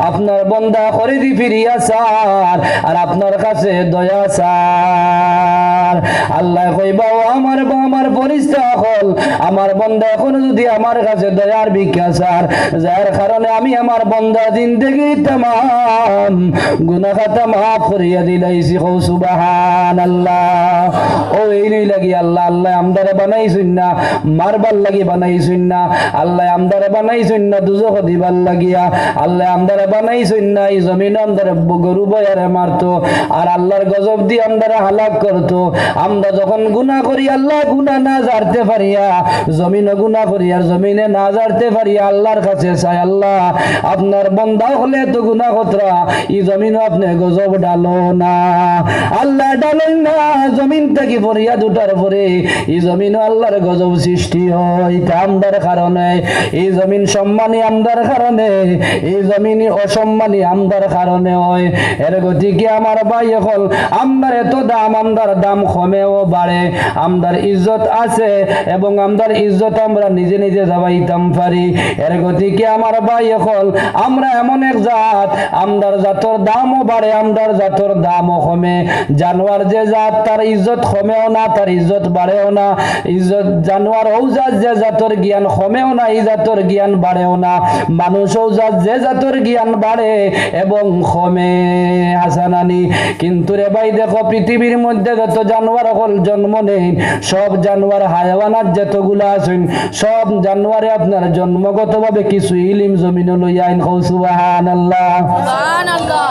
আপনার বান্দা করে দি ফিরিয়া চার আর আপনার কাছে দয়া চার। আল্লাহ কইবা ও আমার ফেরেশতা হল, আমার বান্দা এখন যদি আমার কাছে দয়ার ভিক্ষা চার, যার কারণে আমি আমার বান্দা জিন্দেগি तमाम গুনাহ খাতা মাফ করিয়া দিলাইছি। কও সুবহানাল্লাহ। ও এই নই লাগি আল্লাহ আল্লাহ আমদারে বানাইছেন না মারবার লাগি বানাইছেন না, আল্লাহ আমদারে বানাইছেন না দুজখ দিবার লাগিয়া, আল্লাহ আমদারে বানাইছেন না এই জমিন আমদারে গরু বয়ারে মারতো আর আল্লাহর গজব দিয়ে আমদারে হালাক করতো। আমরা যখন গুনাহ করি আল্লাহ গুনাহ না না জানতে পারিয়া জমিনে গুনাহ করি আর জমিনে না জানতে পারিয়া আল্লাহর কাছে চাই, আল্লাহ আপনার বান্দা হলে তো গুনাহ কতরা এই জমিনে আপনি গজব ডালো না, আল্লাহ ডালেন না। জমিন থেকে ফরিয়াদ উঠার পরে এই জমিনে আল্লাহর গজব সৃষ্টি হয়। তা আমদার কারণে এই জমিন সম্মানী আমদার কারণে, এই জমিনই অসম্মানী আমদার কারণে হয়। এর গতিকে আমার ভাই এখন আমদার এত দাম, আমদার দাম কমেও বাড়ে, আমদার ইজ্জত আছে এবং আমদার ইজ্জত আমরা নিজে নিজে যাবাইতাম পারি। এর গতিকে আমার ভাই এখন আমরা এমন এক জাত, আমদার জাতর দামও বাড়ে, আমদার জাতর দামও কমে। জানোয়ার যে জাত তার ইজ্জত কমেও না, তার ইজ্জত বাড়েও না। ইজ্জত জানোয়ার ও জাত যে জাতর জ্ঞান কমেও না, এই জাতর জ্ঞান বাড়েও না। মানুষও জাত যে জাতর জ্ঞান বাড়ে এবং কমে, হাসানানি। কিন্তু রে ভাই দেখো পৃথিবীর মধ্যে যত জানোয়ার হল জন্ম নেই, সব জানোয়ার হায়াওয়ানাত যতগুলো আছেন সব জানোয়ারে আপনার জন্মগতভাবে কিছু ইলিম জমিনে লইয়া আইন। সুবহানাল্লাহ।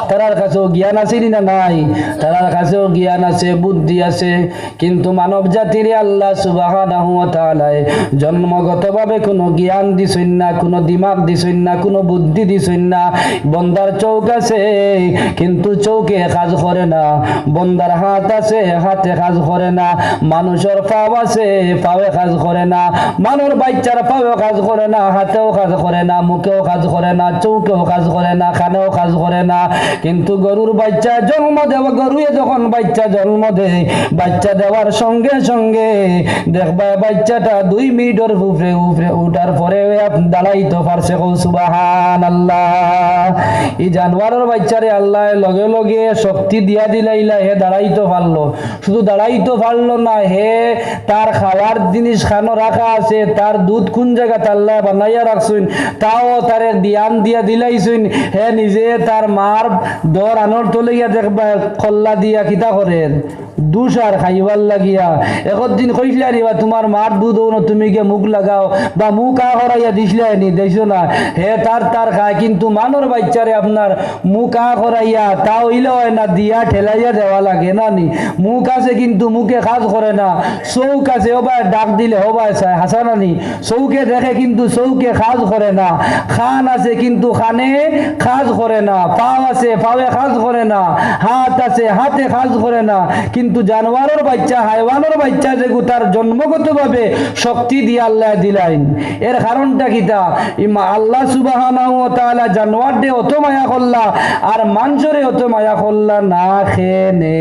তারার কাছেও জ্ঞান আছে না নাই? তারার কাছেও জ্ঞান আছে, বুদ্ধি আছে। কিন্তু মানব জাতির আল্লাহ সুবহানাহু ওয়া তাআলা জন্মগতভাবে কোনো জ্ঞান দিছেন না, কোনো দিমাগ দিছেন না, কোনো বুদ্ধি দিছেন না। বন্দার চোখ আছে কিন্তু চোখে কাজ করে না, বন্দার হাত আছে হাতে কাজ করে না, মানুষের পাও আছে পাওয়ে কাজ করে না, মানুষ বাচ্চার পাওয়েও কাজ করে না, হাতেও কাজ করে না, মুখেও কাজ করে না, চৌকেও কাজ করে না, কানেও কাজ করে না। কিন্তু গরুর বাচ্চা জন্ম দেওয়া, গরুয়ে যখন বাচ্চা জন্ম দেয়, বাচ্চা দেওয়ার সঙ্গে সঙ্গে দেখবা বাচ্চাটা 2 মিনিটের উপরে উপরে উঠার পরে দাঁড়াইতে পারছে। সুবহানাল্লাহ। এই জানোয়ারের বাচ্চারে আল্লাহ লগে লগে শক্তি দিয়া দিলাইলা, হে দাঁড়াইতে পারলো। শুধু দাঁড়াইতে পারলো না, হে তার খাওয়ার জিনিস খানো রাখা আছে, তার দুধ কোন জায়গাতে আল্লাহ বানাইয়া রাখছেন তাও তারে ধ্যান দিয়া দিলাইছেন। হে নিজে তার মার দর আনর তলে গিয়া দেখবা খল্লা দিয়া কিতা করেন দুসার খাইবার লাগিয়া একদিন কইসলা নিবা তোমার মার দুধ না, তুমি গিয়ে মুখ লাগাও বা মুখ হরাইয়া দিসলা নি, দেখছো না? হে তার খায়। কিন্তু মানর বাচ্চারে আপনার মুখ হরাইয়া তাও ইলে হয় না, দিয়া ঠেলাইয়া দেওয়া লাগে না নি। মুখ আছে কিন্তু মুখে কাজ করে না, চৌক আছে ওবাই ডাক দিলে হবাই চায়, হাসানা নি। চৌকে দেখে কিন্তু চৌকে কাজ করে না, খান আছে কিন্তু খানে কাজ করে না, পাও আছে পাওয়ে কাজ করে না, হাত আছে হাতে কাজ করে না। কিন্তু জানোয়ারের বাচ্চা, হাইওয়ানের বাচ্চা যে তার জন্মগতভাবে শক্তি দিয়ে আল্লাহ দিলাইন। এর কারণটা কিতা? আল্লাহ সুবহানাহু ওয়া তাআলা জানোয়ার দে অত মায়া করলা আর মানুষরে অত মায়া করলা না খেনে,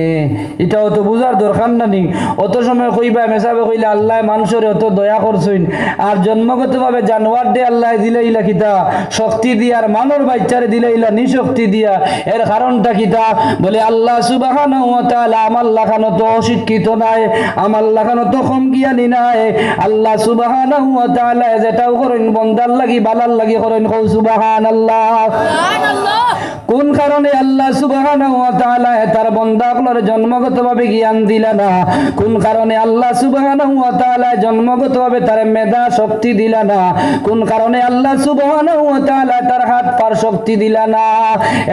এটাও তো বুঝার দরকার নানি। অত সময় কইবা মেসাবে কইলে আল্লাহ মানুষরে অত দয়া করছেন, আর জন্মগতভাবে জানোয়ার দে আল্লাহ দিলাইলা কিতা শক্তি দিয়া, আর মানর বাচ্চারে দিলাইলা নিশক্তি দিয়া। এর কারণটা কিতা? বলে আল্লাহ সুবহানাহু ওয়া তাআলা আমার লাগানো তো অশিক্ষিত নাই, আমার লাগানো তো কম জ্ঞানী নাই। আল্লাহ সুবহানাহু ওয়া তাআলা যেটাও করেন বন্দার লাগি বালার লাগি করেন। সুবহানাল্লাহ। কোন কারণে আল্লাহ সুবহানাহু ওয়া তাআলা তার বান্দাগুলোর জন্মগতভাবে জ্ঞান দিলা না? কোন কারণে আল্লাহ সুবহানাহু ওয়া তাআলা জন্মগতভাবে তার মেধা শক্তি দিলা না? কোন কারণে আল্লাহ সুবহানাহু ওয়া তাআলা তার হাত পার শক্তি দিলা না?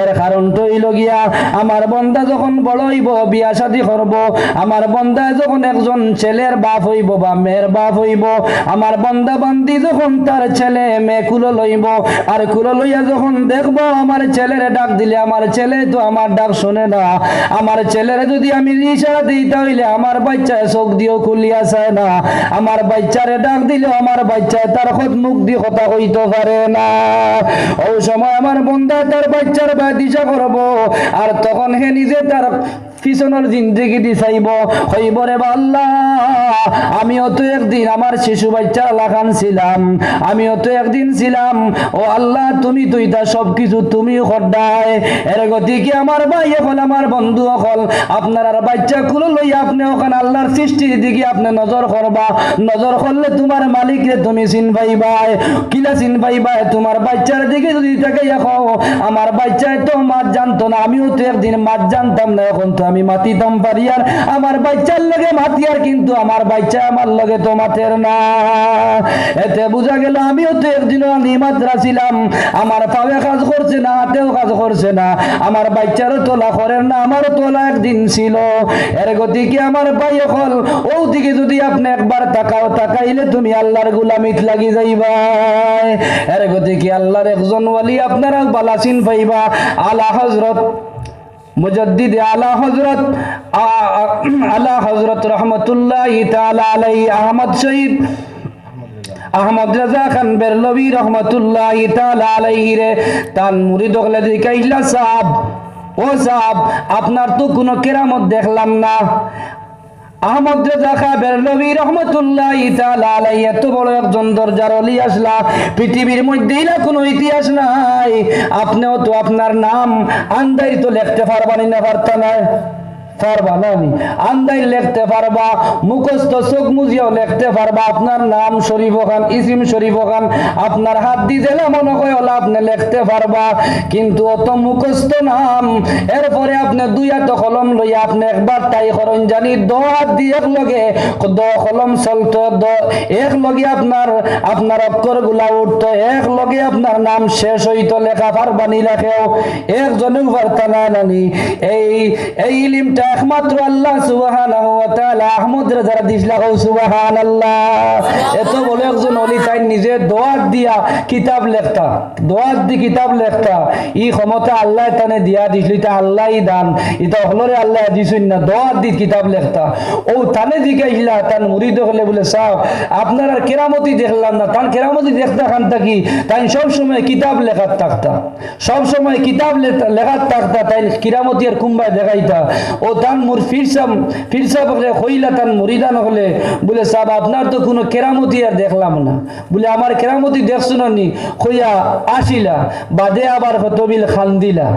এর কারণটা হইল গিয়া আমার বান্দা যখন বড় হইব, বিয়া শাদী করব, আমার বান্দা যখন একজন ছেলের বাপ হইব বা মেয়ের বাপ হইব, আমার বান্দা বান্দি যখন তার ছেলে মেয়ে কুলো লইব, আর কুলো লইয়া যখন দেখবো আমার ছেলের ডাক দিলে আমার ছেলে তো আমার ডাক শুনে না, আমার ছেলের যদি আমি ইশারা দিই তাহলে আমার বাচ্চায় চোখ দিয়েও খুলিয়া চায় না, আমার বাচ্চারে ডাক দিলে আমার বাচ্চায় তার খোদ মুখ দিয়ে কথা হইতে পারে না। ওই সময় আমার বন্ধা তার বাচ্চার বা দিশা করবো, আর তখন হে নিজে তার পিছনের জিন্দেগি দি চাইব, হইব রে আল্লাহ আমিও তো একদিন আমার শিশু বাচ্চা লাগান ছিলাম, আমিও তো একদিন ছিলাম, ও আল্লাহ তুমি তুই তা সবকিছু তুমি করদায়। এর গতিকে আমার ভাই হল আমার বন্ধু হল আপনার আর বাচ্চা গুলো লইয়া আপনি ওখানে আল্লাহর সৃষ্টির দিকে আপনি নজর করবা, নজর করলে তোমার মালিকরে তুমি চিন পাইবাই। কিলা চিন পাইবাই? তোমার বাচ্চার দিকে যদি তাকে আমার বাচ্চায় তো মাছ জানতো না, আমিও তো একদিন মাছ জানতাম না, এখন তো আমি আমি মাতিতাম পারি আর আমার বাচ্চার লগে মাতি আর, কিন্তু আমার বাচ্চা আমার লগে তো মাতের না। এতে বোঝা গেল আমিও তো একদিনও নিমাত্রা ছিলাম, আমার পায়ে কাজ করছে না, হাতেও কাজ করছে না, আমার বাচ্চারও তোলা করেন না, আমারও তোলা একদিন ছিল। এর গতিকে আমার ভাই হল ও দিকে যদি আপনি একবার তাকাইলে তুমি আল্লাহর গুলামিত লাগি যাইবাই। এর গতিকে আল্লাহর একজন ওয়ালি আপনারা বালাসিন পাইবা, আলা হযরত মুজাদ্দিদ আলা হযরত রহমতুল্লাহি তাআলা আলাইহি আহমদ শহীদ আহমদ রাজা খান বেরলভী রহমতুল্লাহি তাআলা আলাইহি রে তান মুরিদ হলে দেখাইলা, সাহেব ও সাহেব আপনার তো কোনো কেরামত দেখলাম না। আহমদ রাজা খান বেরলভী রহমতুল্লাহি তাআলা আলাইহি এত বড় একজন দরজার ওলি আসলা, পৃথিবীর মধ্যেই না কোনো ইতিহাস নাই, আপনিও তো আপনার নাম আন্দাই তো লিখতে পারবানি না, পারতা না পারবা না, আন্দাই লিখতে পারবা, মুখস্থ চোখ মুজিও লিখতে পারবা, আপনার নাম শরীফ খান ইসিম শরীফ খান আপনার হাত দিয়ে মনে হয় ওলা আপনি লিখতে পারবা, কিন্তু অত মুখস্থ নাম। এরপরে আপনি দুই হাত কলম লইয়া আপনি একবার তাই করেন জানি দো হাত দিয়ে এক লগে দো কলম চলতো, এক লগে আপনার অক্ষর গুলা উঠতো, এক লগে আপনার নাম শেষ হইতো, লেখা পারবানি লেখেও একজনেও পারতা না নানি। এই ইলমটা একমাত্র আল্লাহ সুবহানাহু ওয়া তাআলা আহমদ রাজার দিছলা, ও সুবহানাল্লাহ। এত বলে একজন ওলি তাই নিজে দোয়াত দিয়া কিতাব লেখতা, দোয়াত দি কিতাব লেখতা, ই ক্ষমতা আল্লাহ তানে দিয়া দিছিল, এটা আল্লাহই দান, এটা হলরে আল্লাহ দিছুন না, দোয়াত দি কিতাব লেখতা। ও তানে জিগাইলা তান মুরিদ হলে বলে সাহেব আপনার আর কেরামতি দেখলাম না, তান কেরামতি দেখতা খানটা কি, তাই সব সময় কিতাব লেখার থাকতা, সব সময় কিতাব লেখার থাকতা, তাই কেরামতি আর কুম্বায় দেখাইতা। ও তান ফিরসাব হইলা তান মুরিদান হলে বলে সাহেব আপনার তো কোনো কেরামতি আর দেখলাম না, বলে আমার কেরামতি দেখছো না নি, হইয়া আসিলা বাদে আবার কতবিল খান দিলা,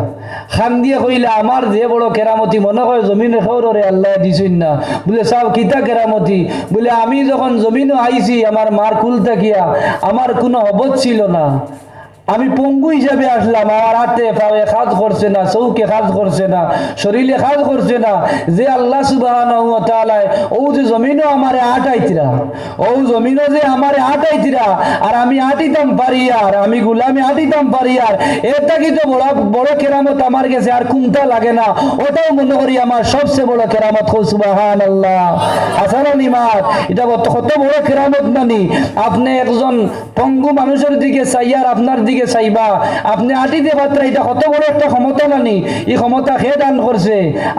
খান দিয়ে হইলা আমার যে বড় কেরামতি মনে হয় জমিনে খৌরে আল্লাহ দিছুন না, বলে সাহেব কিতা কেরামতি, বলে আমি যখন জমিনও আইছি আমার মার কুল থাকিয়া আমার কোনো অবধ ছিল না, আমি পঙ্গু হিসাবে আসলাম, আমার হাতে পায়ে কাজ করছে না, চৌকে কাজ করছে না, শরীরে কাজ করছে না, যে আল্লাহ সুবহানাহু ওয়া তাআলা ও যে জমিনও আমারে আটাইতিরা, ও জমিনও যে আমারে আটাইতিরা আর আমি আটিতাম পারি আর আমি গুলামি আটিতাম পারি আর, এটা কি তো বড় কেরামত আমার কাছে আর কুমতা লাগে না, ওটাও মনে করি আমার সবচেয়ে বড় কেরামত। সুবহানাল্লাহ, হাসানুল ইমাদ, এটা কত বড় কেরামত নানি। আপনি একজন পঙ্গু মানুষের দিকে চাইয়ার আপনার দিকে চাইবা, আপনি আটিতে পাত্রা, এটা কত বড় একটা ক্ষমতা নানি। এই ক্ষমতা কে দান করছে?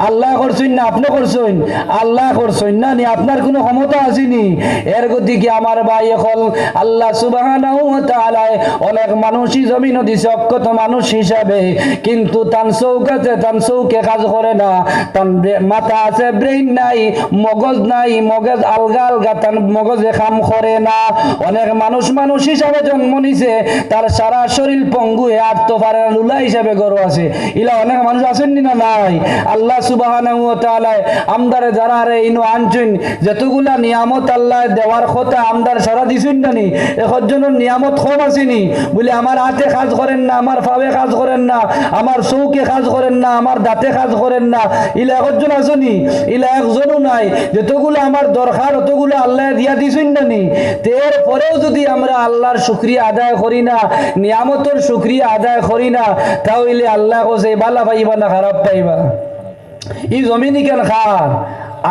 আল্লাহ করছেন না আপনি করছেন? আল্লাহ করছেন না নি, আপনার কোনো ক্ষমতা আসেনি। এর গতিকে আমার ভাই এখন আল্লাহ সুবহানাহু ওয়া তাআলা অনেক মানুষই জমিন দিছে অক্ষত মানুষ হিসাবে, কিন্তু তান চৌকে কাজ করে না, তান মাথা আছে ব্রেইন নাই, মগজ নাই, মগজ আলগা আলগা, তান মগজে কাম করে না। অনেক মানুষ হিসাবে জন্ম নিছে, তার সারা শরীর পঙ্গু আর তো পারে না, লুলা হিসাবে গরু আছে, ইলা অনেক মানুষ আছেন না নাই? আল্লাহ সুবহানাহু ওয়া তাআলা আমদারে যারা রে ইনো আনছেন যতগুলা নিয়ামত আল্লাহ দেওয়ার কথা আমদার সারা দিছেন না নি, এখন জন নিয়ামত কম আসেনি, বলে আমার হাতে কাজ করেন না, আমার পায়ে কাজ করেন না, আমার চৌকে কাজ করেন না, আমার দাঁতে কাজ করেন না, ইলা একজন আসেনি? ইলা একজনও নাই। যতগুলো আমার দরকার অতগুলো আল্লাহ দিয়া দিছেন না নি, এর পরেও যদি আমরা আল্লাহর শুকরিয়া আদায় করি না, নিয়ামতের শুকরিয়া আদায় করি না, তাহলে আল্লাহ কোসে ভালো পাইবা না খারাপ পাইবা? ই জমিনি কেন খার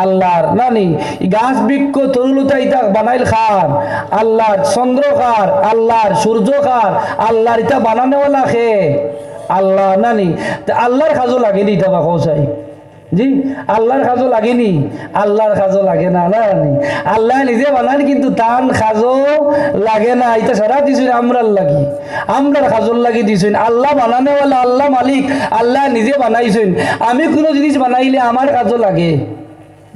আল্লাহর নানি, গাছ বৃক্ষ তরুলতা ইটা বানাইল খার আল্লাহর, চন্দ্র খার আল্লাহর, সূর্য খার আল্লাহর, ইটা বানানোওয়ালা খে আল্লাহ নানি। আল্লাহর কাজও লাগেনি ইটা বা কৌসাই জি, আল্লাহর কাজও লাগেনি, আল্লাহর কাজও লাগে না নানি, আল্লাহ নিজে বানান কিন্তু তান কাজও লাগে না, এটা সারা দিছুন আমরার লাগি, আমরার কাজর লাগি দিছুন। আল্লাহ বানানোওয়ালা, আল্লাহ মালিক, আল্লাহ নিজে বানাইছেন। আমি কোনো জিনিস বানাইলে আমার কাজও লাগে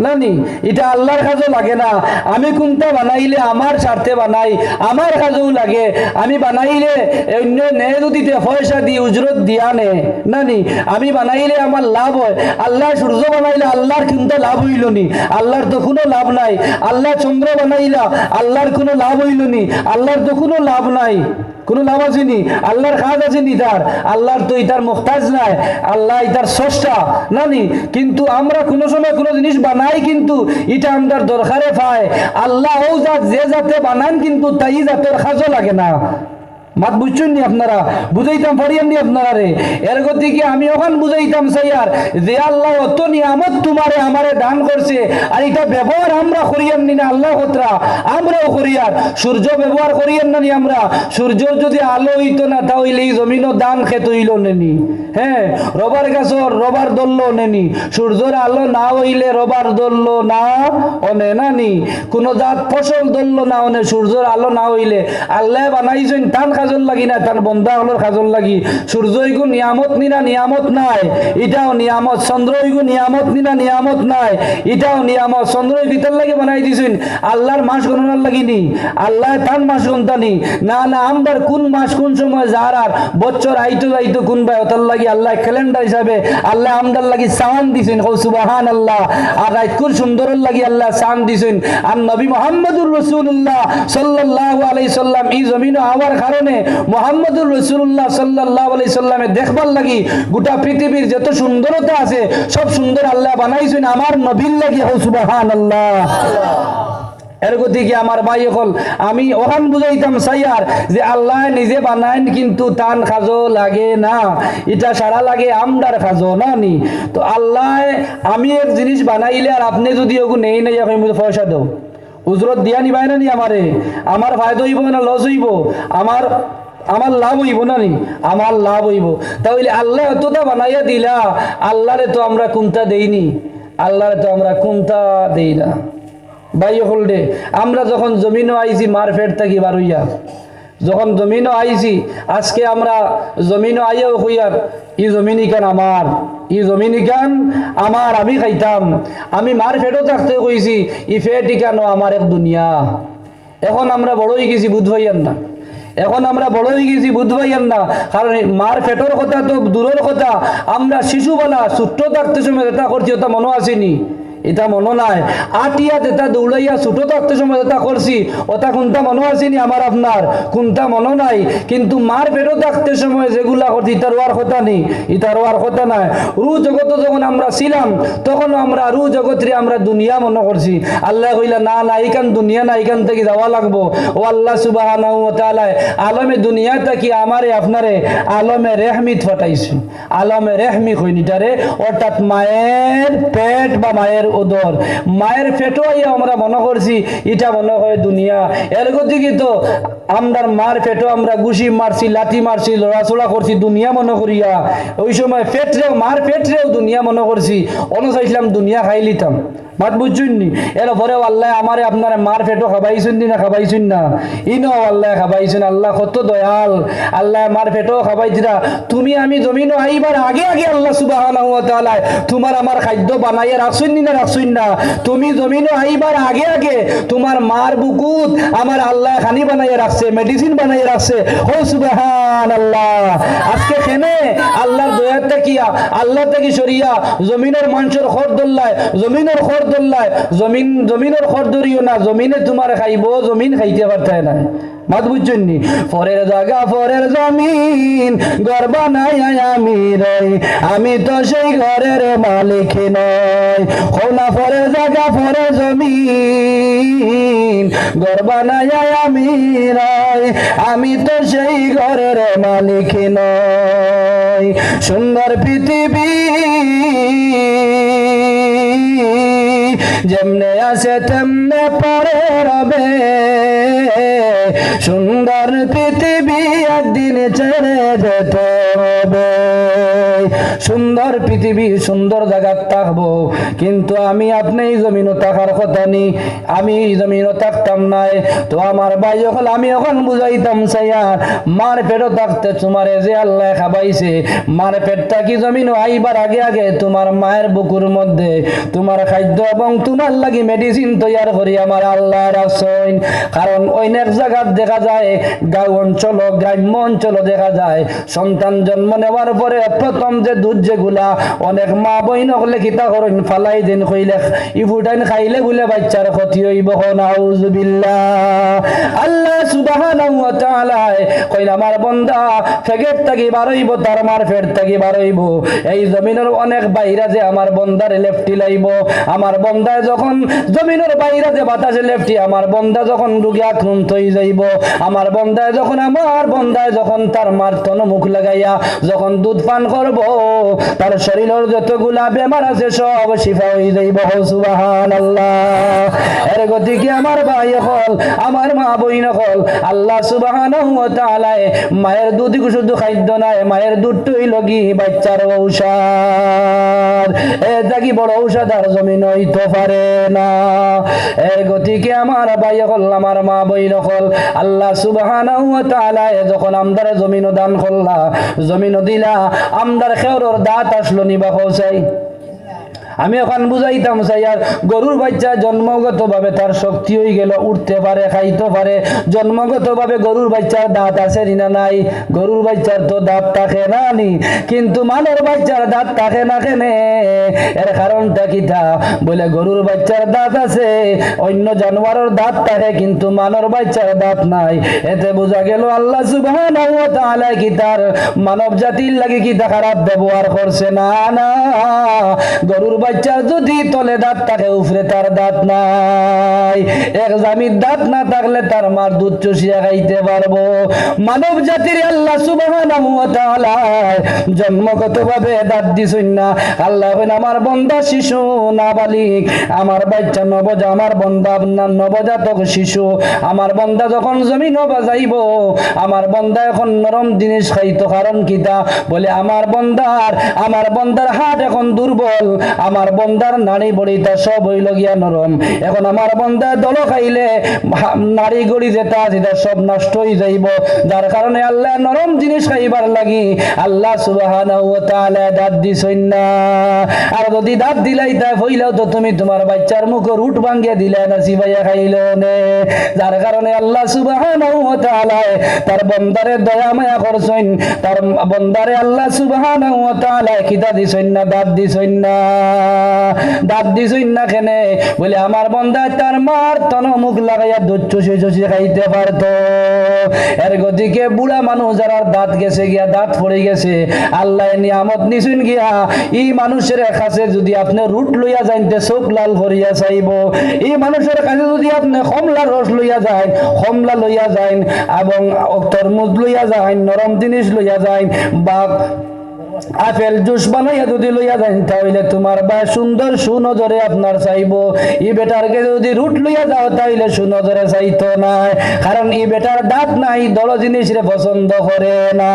নানি, এটা আল্লাহর কাজও লাগে না। আমি কোনটা বানাইলে আমার স্বার্থে বানাই, আমার কাজও লাগে। আমি বানাইলে অন্য নে যদি পয়সা দিয়ে উজরত দিয়া নে নানি, আমি বানাইলে আমার লাভ হয়। আল্লাহ সূর্য বানাইলে আল্লাহর কোনটা লাভ হইল নি? আল্লাহর তো কোনো লাভ নাই। আল্লাহ চন্দ্র বানাইলা, আল্লাহর কোনো লাভ হইল নি? আল্লাহর তো কোনো লাভ নাই। কোনো লাভ আসেনি? আল্লাহর খাজ আসেনি তার? আল্লাহর তো ইতার মুখতাজ নাই, আল্লাহ ইতার স্রষ্টা নানি। কিন্তু আমরা কোনো সময় কোনো জিনিস বানাই কিন্তু এটা আমাদের দরকারে পায়। আল্লাহ ও জাত যে জাতে বানান কিন্তু তাই জাতের খাজও লাগে না। মাত বুঝছেন নি আপনারা? বুঝাইতাম পারিয়েন নি আপনারা রে? এর গতি কি আমি ওখান বুঝাইতাম সাইয়ার যে আল্লাহ অত নিয়ামত তোমারে আমারে দান করছে, আর এটা ব্যবহার আমরা করিয়েন নি না আল্লাহ কতরা আমরাও করিয়ার। সূর্য ব্যবহার করিয়েন না নি আমরা? সূর্যর যদি আলো হইতো না তাহলে এই জমিনও দান খেত হইল নেনি। হ্যাঁ, রবার গাছর রবার দলল নেনি, সূর্যের আলো না হইলে রবার দলল না অনে নানি, কোন জাত ফসল দলল না অনে সূর্যের আলো না হইলে। আল্লাহ বানাইছেন টান খাজল লাগি না তার বন্ধা হলোর খাজল লাগি। সূর্য ইগু নিয়ামত নিনা নিয়ামত নাই, এটাও নিয়ামত। চন্দ্র ইগু নিয়ামত নিনা নিয়ামত নাই, এটাও নিয়ামত। চন্দ্র ভিতর লাগি বানাই দিছেন আল্লাহর মাস গণনার লাগিনি, আল্লাহ তান মাস গণতানি না। না আমদার কোন মাস কোন সময় যার আর বছর আইতো যাইতো কোন ভাই ওতার লাগি আল্লাহ ক্যালেন্ডার হিসাবে আল্লাহ আমদার লাগি চাঁদ দিছেন। সুবহান আল্লাহ। আর রাইতকুর সুন্দরের লাগি আল্লাহ চাঁদ দিছেন। আর নবী মুহাম্মদুর রাসূলুল্লাহ সাল্লাল্লাহু আলাইহি সাল্লাম এই জমিনে আওয়ার কারণে মুহাম্মদুর রাসূলুল্লাহ সাল্লাল্লাহু আলাইহি সাল্লামে দেখবার লাগি গোটা পৃথিবীর যত সুন্দরতা আছে সব সুন্দর আল্লাহ বানাইছেন আমার নবীর লাগি। সুবহান আল্লাহ। এর গতি কি আমার ভাই হল আমি ওখান বুঝাইতাম সাইয়ার যে আল্লাহ নিজে বানাইন কিন্তু তান খাজো লাগে না, এটা সারা লাগে আমদার খাজো না নি। তো আল্লাহ আমি এক জিনিস বানাইলে আর আপনি যদি ওগু নেই নাই আমি পয়সা দাও উজরত দিয়া নিবাই না নি আমারে, আমার ফায়দা হইব না লস হইব? আমার লাভ হইব না নি? আমার লাভ হইব। তাহলে আল্লাহ এতটা বানাইয়া দিলা, আল্লাহরে তো আমরা কোনটা দেইনি, আল্লাহরে তো আমরা কোনটা দেই না। ভাই হল দে আমরা যখন জমিনও আইছি মারফেট থাকি বারুইয়া, যখন জমিনও আইছি আজকে আমরা জমিনও আইয়াও হইয়ার ই জমিন ইকান আমার, ই জমিন ইকান আমার, আমি খাইতাম। আমি মার ফেটও থাকতে কইছি ই ফেট ইকানো আমার এক দুনিয়া। এখন আমরা বড় হয়ে গেছি বুধ ভাইয়ার না, এখন আমরা বড় হয়ে গেছি বুধ ভাইয়ার না। কারণ মার ফেটর কথা তো দূরের কথা, আমরা শিশুবেলা ছোট্ট থাকতে সময় এটা করছি ওটা মনে আসেনি, এটা মনে নাই। আটিয়া যেটা দৌড়াইয়া ছোট থাকতে সময় যেটা করছি ওটা কোনটা মনে আসেনি আমার আপনার? কোনটা মনে নাই। কিন্তু মার পেটও থাকতে সময় যেগুলা করছি ইতার ওয়ার কথা নেই, ইতার ওয়ার কথা নাই। রু জগত যখন আমরা ছিলাম তখন আমরা রু জগৎরে আমরা দুনিয়া মনে করছি। আল্লাহ কইলা না না এইখান দুনিয়া না, এইখান থেকে যাওয়া লাগবো। ও আল্লাহ সুবহানাহু ওয়া তাআলা আলমে দুনিয়াটা কি আমারে আপনারে আলমে রেহমিত ফাটাইছি। আলমে রেহমি কইনিটারে অর্থাৎ মায়ের পেট বা মায়ের ওদর, মায়ের পেটও আমরা মনে করছি এটা মনে হয় দুনিয়া। এর গতি কি তো আমরার মার পেটও আমরা গুছি মারছি, লাঠি মারছি, লড়াচড়া করছি দুনিয়া মনে করিয়া। ওই সময় পেটরেও মার পেটরেও দুনিয়া মনে করছি, চাইছিলাম দুনিয়া খাই লিতাম। মাত বুঝছেন নি? এরপরেও আল্লাহ আমারে আপনারা মার পেটও খাবাইছেন না, খাবাইছেন না? ইনো আল্লাহ খাবাইছেন। আল্লাহ কত দয়াল, আল্লাহ মার পেটও খাবাইছিরা। তুমি আমি জমিনও আইবার আগে আগে আল্লাহ সুবহানাহু ওয়া তাআলা তোমার আমার খাদ্য বানাইয়া রাখছেন না, রাখছেন না? তুমি জমিনও আইবার আগে আগে তোমার মার বুকুত আমার আল্লাহ খানি বানাইয়া রাখছে, মেডিসিন বানাইয়া রাখছে। ও সুবহানাল্লাহ। আজকে কেনে আল্লাহর দয়ার তাকিয়া আল্লাহ থেকে সরিয়া জমিনের মানুষের খর দল্লায়, জমিনের খর দল্লায়, জমিনের খর ধরিও না, জমিনে তোমার খাইব, জমিন খাইতে পারতায় না। মাত বুঝছেন নি? ফরের জায়গা ফরের জমিন ঘর বানাই আমি রই, আমি তো সেই ঘরের মালিক নয়। খোলা ফরের জায়গা ফরের জমিন ঘর বানাই আমি রই, আমি তো সেই ঘরের মালিক নয়। সুন্দর পৃথিবী যেমনে আছে তেমনে পরে রবে, সুন্দর পৃথিবী একদিন ছেড়ে যেতে হবে। সুন্দর পৃথিবী সুন্দর জায়গা থাকবো, কিন্তু আমি আপনি এই জমিনও থাকার কথা নেই, আমি এই জমিনও থাকতাম নাই। তো আমার ভাই যখন আমি এখন বুঝাইতাম সাইয়ার মার পেটও থাকতে তোমারে যে আল্লাহ খাবাইছে, মার পেটটা কি জমিনও আইবার আগে আগে তোমার মায়ের বুকুর মধ্যে তোমার খাদ্য এবং তোমার লাগি মেডিসিন তৈয়ার করি আমার আল্লাহ রাখছেন। কারণ অনেক জায়গায় দেখা যায়, গাঁও অঞ্চল গ্রাম্য অঞ্চল দেখা যায় সন্তান জন্ম নেওয়ার পরে প্রথম যে দুধ যেগুলা অনেক মা বইন হলে কিতা করেন ফালাই দিন কইলে ইফুটাইন খাইলে বলে বাচ্চার ক্ষতি হইব। নাউজুবিল্লাহ। আল্লাহ সুবহানাহু ওয়া তাআলা কইন আমার বান্দা ফেকেট থাকি বারইব তার মার ফেট থাকি বারইব এই জমিনের অনেক বাইরা যে আমার বান্দারে লেফটি লাইব আমার বান্দায় যখন জমিনের বাইরা যে বাতাসে লেফটি আমার বান্দা যখন রোগে আক্রান্ত হয়ে যাইব আমার বান্দায় যখন তার মার তন মুখ লাগাইয়া যখন দুধ পান করব তার শরীরের যতগুলা বেমার আছে সব শিফা হয়ে যাইব সুবহানাল্লাহ এর গতিকে আমার ভাই হল আমার মা বইন হল আল্লাহ সুবহানাহু ওয়া তাআলা মায়ের দুধ শুধু খাদ্য নাই মায়ের দুধ হইল কি বাচ্চার ঔষধ এ থাকি বড় ঔষধ আর জমিন হইতে পারে না এর গতিকে আমার ভাই হল আমার মা বইন হল আল্লাহ সুবহানাহু ওয়া তাআলা যখন আমদারে জমিন দান করলা জমিন দিলা আমদার খেওরর দাঁত আসলো নিবা চাই আমি এখন বুঝাইতাম চাই আর গরুর বাচ্চা জন্মগত ভাবে তার শক্তি হয়ে গেল উঠতে পারে খাইতে পারে জন্মগত ভাবে গরুর বাচ্চার দাঁত আছে না নাই গরুর বাচ্চার তো দাঁত থাকে না নি কিন্তু মানব বাচ্চার দাঁত থাকে না কেনে এর কারণটা কি তা বলে গরুর বাচ্চার দাঁত আছে অন্য জানোয়ারের দাঁত থাকে কিন্তু মানব বাচ্চার দাঁত নাই এতে বোঝা গেল আল্লাহ সুবহানাহু ওয়া তাআলা কি তার মানব জাতির লাগি কি তা খারাপ ব্যবহার করছে না না গরুর বাচ্চার যদি তলে দাঁত থাকে উপরে তার দাঁত নাই এক জামির দাঁত না থাকলে তার মার দুধ চুষিয়া খাইতে পারবো মানব জাতির আল্লাহ সুবহানাহু ওয়া তাআলা জন্মগতভাবে দাঁত দিছেন না আল্লাহ বলেন আমার বান্দা শিশু নাবালিগ আমার বাচ্চা আমার বান্দা আপনার নবজাতক শিশু আমার বান্দা যখন জমিন বাজাইব আমার বান্দা এখন নরম জিনিস খাইতো কারণ কিতা বলে আমার বান্দার হাত এখন দুর্বল আমার বন্দার নারী বড়িটা সব হইল গিয়া নরম এখন আমার বন্দা দল খাইলে নারী গড়ি যেটা সেটা সব নষ্ট হয়ে যাইব যার কারণে আল্লাহ নরম জিনিস খাইবার লাগি আল্লাহ সুবহানাহু ওয়া তাআলা দাঁত দিছেন না আর যদি দাঁত দিলাই তা হইলেও তো তুমি তোমার বাচ্চার মুখ রুট ভাঙ্গিয়া দিলে না সিবাইয়া খাইলো নে যার কারণে আল্লাহ সুবহানাহু ওয়া তাআলা তার বন্দারে দয়া মায়া করছেন তার বন্দারে আল্লাহ সুবহানাহু ওয়া তাআলা কিতা দিছেন না দাঁত দিছেন না দাঁত দিছেন না কেনে বলে আমার বান্দা তার মার তন মুখ লাগাইয়া দুধ চুষি খাইতে পারতো এর গতিকে বুড়া মানুষ যারা দাঁত গেছে গিয়া দাঁত পড়ে গেছে আল্লাহ নিয়ামত নিছেন গিয়া এই মানুষের কাছে যদি আপনি রুট লইয়া যাইতে চোখ লাল করিয়া চাইব এই মানুষের কাছে যদি আপনি কমলা রস লইয়া যায় কমলা লইয়া যায় এবং তরমুজ লইয়া যায় নরম জিনিস লইয়া যায় বা আপেল জুস বানাইয়া যদি লইয়া যান তাহলে তোমার বা সুন্দর সুনজরে আপনার চাইবো ই বেটারকে যদি রুট লইয়া যাও তাহলে সুনজরে চাইতো না কারণ ই বেটার দাঁত নাই দল জিনিস রে পছন্দ করে না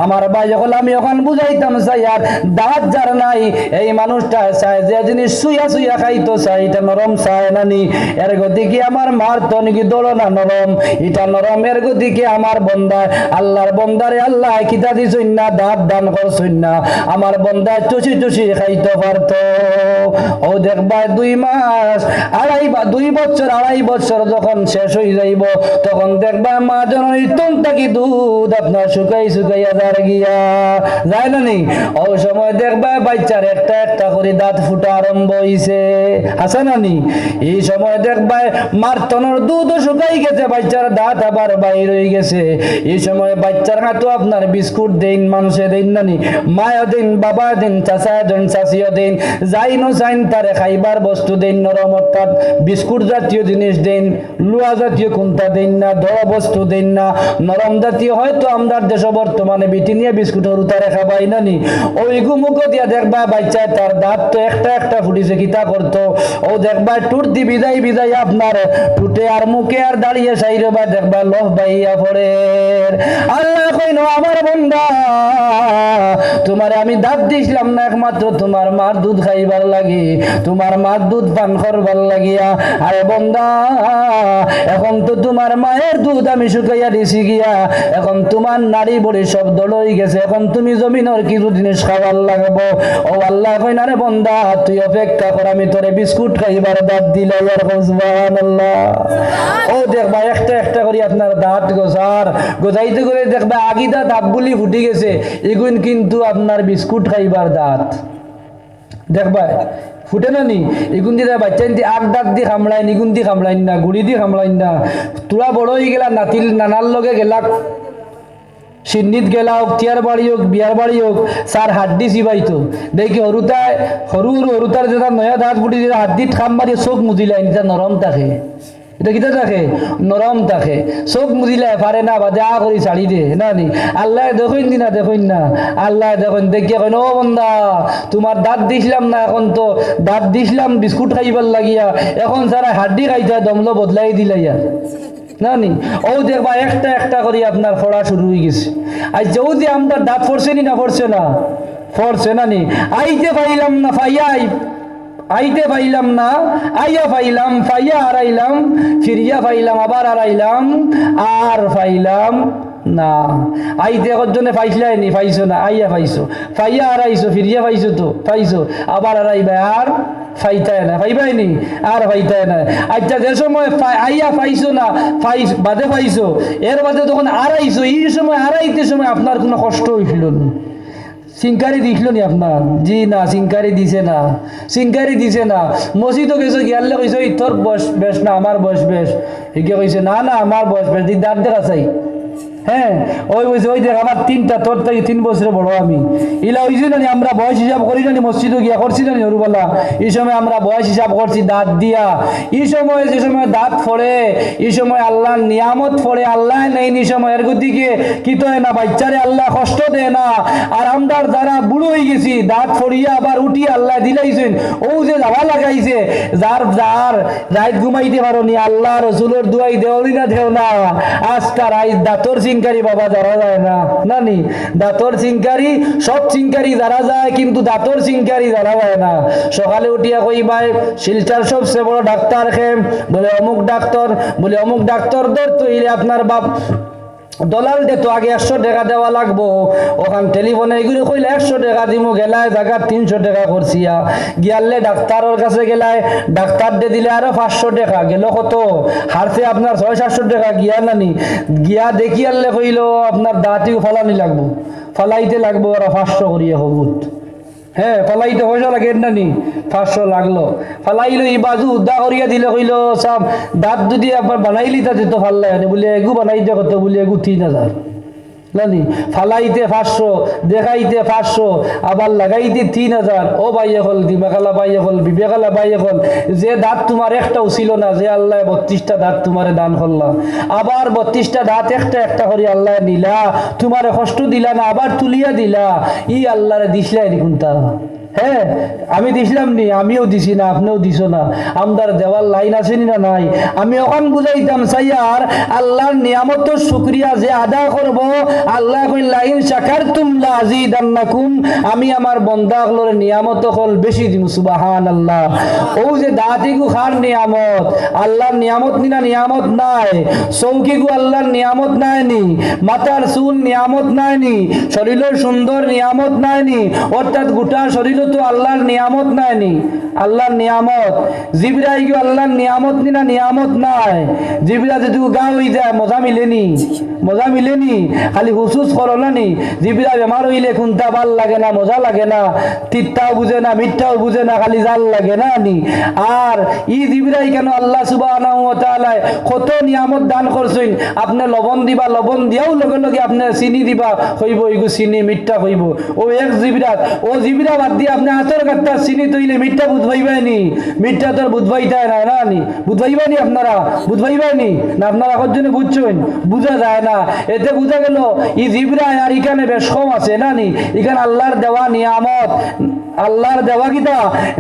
আমার ভাই যখন আমি ওখান বুঝাইতাম চাই আর দাঁত যার নাই এই মানুষটা চায় যে জিনিস সুইয়া খাইতো চাই এটা নরম চায় না নি এর গতিকে আমার মার তো নাকি দল না নরম এটা নরম এর গতিকে আমার বন্দা আল্লাহর বন্দারে আল্লাহ কিতা দিছেন না দাঁত দান করছেন না আমার বন্দা চুষি খাইতে পারত ও দেখবা 2 মাস 2 বছর যখন শেষ হয়ে যাইব তখন দেখবা মা জননীতন থাকি দুধ আপনার শুকাইয়া যার গিয়া যায় না নি ও সময় দেখবা বাচ্চার একটা করে দাঁত ফুটা আরম্ভ হইছে আছে না নি এই সময় দেখবা মার তনর দুধ শুকাই গেছে বাচ্চার দাঁত আবার বাইর হয়ে গেছে এই সময় বাচ্চার হাতও আপনার বিস্কুট দেন মানুষে দেন না নি মায়া দেন বাবা দেন চাচা দেন চাচিও দেন যাইনো চাইন তারে খাইবার বস্তু দেন নরম অর্থাৎ বিস্কুট জাতীয় জিনিস দেন লুয়া জাতীয় কোনটা দেন না ধরা বস্তু দেন না নরম জাতীয় হয়তো আমাদের দেশে বর্তমানে বিটিনিয়া বিস্কুটের উতারে খাবাই না নি ওই গুমুখ দিয়া দেখবা বাচ্চা তার দাঁত তো একটা ফুটিছে কিতা করতো ও দেখবা টুট দি বিদায় আপনার টুটে আর মুখে আর দাঁড়িয়ে সাইরে বা দেখবা লহ বাইয়া পড়ে আল্লাহ কইনো আমার বান্দা তোমারে আমি দাঁত দিছিলাম না একমাত্র তোমার মার দুধ খাইবার লাগি তোমার মার দুধ পান করবার লাগিয়া আরে বান্দা এখন তো তোমার মায়ের দুধ আমি শুকাইয়া দিছি গিয়া এখন তোমার নারী বড়ি সব দলই গেছে এখন তুমি জমিনের কিছু জিনিস খাবার লাগবো ও আল্লাহ কই না রে বান্দা তুই অপেক্ষা কর আমি তোরে বিস্কুট খাইবার দাঁত দিলাই আর সুবহানাল্লাহ ও দেখবা একটা করে আপনার দাঁত গোজাইতে করে দেখবা আগিদা দাঁত বলি ফুটি গেছে এগুন কিন্তু আপনার বিস্কুট খাইবার দাঁত দেখবা ফুটে না নি এগুন দিয়ে বাচ্চা আগ দাঁত দিয়ে খামড়াইন ইগুন দিয়ে খামড়াইন না গুড়ি দিয়ে খামড়াইন না তোরা বড় হয়ে গেলা নাতিল নানার লগে গেলা সিন্নিত গেলা হোক টিয়ার বাড়ি হোক বিয়ার বাড়ি হোক সার হাড্ডি চিবাইতো দেখি হরুতায় হরুতার যেটা নয়া দাঁত ফুটি যেটা হাড্ডিত খাম মারি চোখ মুজিলাই এটা নরম থাকে এটা কিতা থাকে নরম থাকে চোখ মুজিলাই পারে না বা যা করি ছাড়ি দে না নি আল্লাহ দেখুন না আল্লাহ দেখুন দেখিয়া কইন ও বন্দা তোমার দাঁত দিছিলাম না এখন তো দাঁত দিছিলাম বিস্কুট খাইবার লাগিয়া এখন সারা হাড্ডি খাইতে দমলো বদলাই দিলাইয়া না নি ও দেখবা একটা একটা করে আপনার ফোড়া শুরু হয়ে গেছে আজ যেও যে আমরা দাঁত ফরছে নি না ফরছে না ফরছে না নি আইতে পাইলাম না আইতে পাইলাম না আইয়া পাইলাম ফাইয়া হারাইলাম ফিরিয়া পাইলাম আবার হারাইলাম আর পাইলাম না আইতে কতজনে পাইছিলাই নি পাইছো না আইয়া পাইছো ফাইয়া হারাইছো ফিরিয়া পাইছো তো পাইছো আবার হারাইবা আর ফাইতায় না পাইবাই নি আর ফাইতায় না আচ্ছা যে সময় আইয়া পাইছো না বাদে পাইছো এর বাদে তখন হারাইছো এই সময় হারাইতে সময় আপনার কোনো কষ্ট হইছিল না সিংকারি দিছিল নি আপনার জি না সিংকারি দিছে না মসজিদও গেছো গিয়ালে কইছো তোর বয়স বেশ না আমার বয়স বেশ একে কইছে না আমার বয়স বেশ দিন দাঁত দেখা চাই হ্যাঁ ওই বলছে ওই দেখ আমার তিনটা তোর থেকে 3 বছরে বড় আমি ইলা হইছে না আমরা বয়স হিসাব করি না মসজিদে গিয়া করছি না হরুবালা এই সময় আমরা বয়স হিসাব করছি দাঁত দিয়া এই সময় যে সময় দাঁত ফোড়ে এই সময় আল্লাহর নিয়ামত ফোড়ে আল্লাহ নেই সময় এর গতিকে কি তো না বাচ্চারে আল্লাহ কষ্ট দেয় না আর আমরা যারা বুড়ো হয়ে গেছি দাঁত ফড়িয়া আবার উঠিয়ে আল্লাহ দিলাইছেন ও যে যাওয়া লাগাইছে যার রাত ঘুমাইতে পারো নি আল্লাহ রসুলের দুয়াই দেওলি না দেও না আজকার আইস দাঁতর চিংকারি বাবা যারা যায় না নানি দাঁতর চিংকারি সব চিংকারি যারা যায় কিন্তু দাঁতর চিংকারি যারা যায় না সকালে উঠিয়া কইবাই শিলচার সবচেয়ে বড় ডাক্তার খেম বলে অমুক ডাক্তার ধরতো ইলে আপনার বাপ দলাল দে তো আগে 100 টাকা দেওয়া লাগবো ওখান টেলিফোনে এগুলো কইলে 100 টাকা দিমু গেলায় জায়গা 300 টাকা করছিয়া গিয়ালে ডাক্তারের কাছে গেলায় ডাক্তার দে দিলে আরো 500 টাকা গেল কত হারছে আপনার 600-700 টাকা গিয়া নানি গিয়া দেখিয়ালে কইল আপনার দাঁতিও ফালাইতে লাগবো ওরা 500 করিয়া হবুত হ্যাঁ ফালাইতে পয়সা লাগে না নি 500 লাগলো ফালাইলো এই বাজু উদ্দা করিয়া দিলে কইল সব দাঁত যদি আবার বানাইলি তাতে তো ভাল লাগে বলে এগু বানাইতে কত বলে এগু 3000 জানি ফালাইতে 500 দেখাইতে 500 আবার লাগাইতে 3000 ও ভাই হল দিমাকালা ভাই হল বিবেকালা ভাই হল যে দাঁত তোমার একটাও ছিল না যে আল্লাহ 32টা দাঁত তোমারে দান করলা আবার 32টা দাঁত একটা করে আল্লাহ নিলা তোমারে কষ্ট দিলা না আবার তুলিয়া দিলা ই আল্লাহরে দিছলাই নি কোনটা হ্যাঁ আমি দিছিলাম নি আমিও দিছি না আপনিও দিছো না আমদার দেওয়ার লাইন আছে না নাই আমি ওখান বুঝাইতাম সাইয়ার আল্লাহর নিয়ামতের শুকরিয়া যে আদা করব আল্লাহ কই লাইন শাকারতুম লা আযীদান্নাকুম আমি আমার বান্দাগুলোর নিয়ামত হল বেশি দিমু সুবহানাল্লাহ ও যে দাঁতিগু খার নিয়ামত আল্লাহর নিয়ামত নিনা নিয়ামত নাই চৌকিগু আল্লাহর নিয়ামত নাই নি মাথার চুল নিয়ামত নাই নি শরীরের সুন্দর নিয়ামত নাই নি অর্থাৎ গোটা শরীর তো আল্লাহর নিয়ামত নাই নি আল্লাহর নিয়ামত জিবরাই গো আল্লাহর নিয়ামত নিনা নিয়ামত নাই জিবরা যদি গা হই যায় মজা মিলেনি খালি হুসুস করো না নি জিবরা বেমার হইলে কোনটা ভাল লাগে না মজা লাগে না তিত্তাও বুঝে না মিথ্যাও বুঝে না খালি জাল লাগে না নি আর ই জিবরাই কেন আল্লাহ সুবহানাহু ওয়া তাআলা কত নিয়ামত দান করছেন আপনি লবণ দিবা লবণ দিয়াও লগে লগে আপনি চিনি দিবা কইব ইগু চিনি মিথ্যা কইব ও এক জিবরাত ও জিবরা বাদ দিয়ে আপনি আতর গাত্তা চিনি তৈলে মিথ্যা বুঝবাইবানি মিথ্যা তোর বুঝবাইতায় না না নি বুঝবাইবানি আপনারা বুঝবাইবানি না আপনারা কতজনে বুঝছেন বুঝা যায় না এতে বুঝা গেল ই জিবরা আর এখানে বেশ কম আছে না নি এখানে আল্লাহর দেওয়া নিয়ামত আল্লাহর দেওয়া কিতা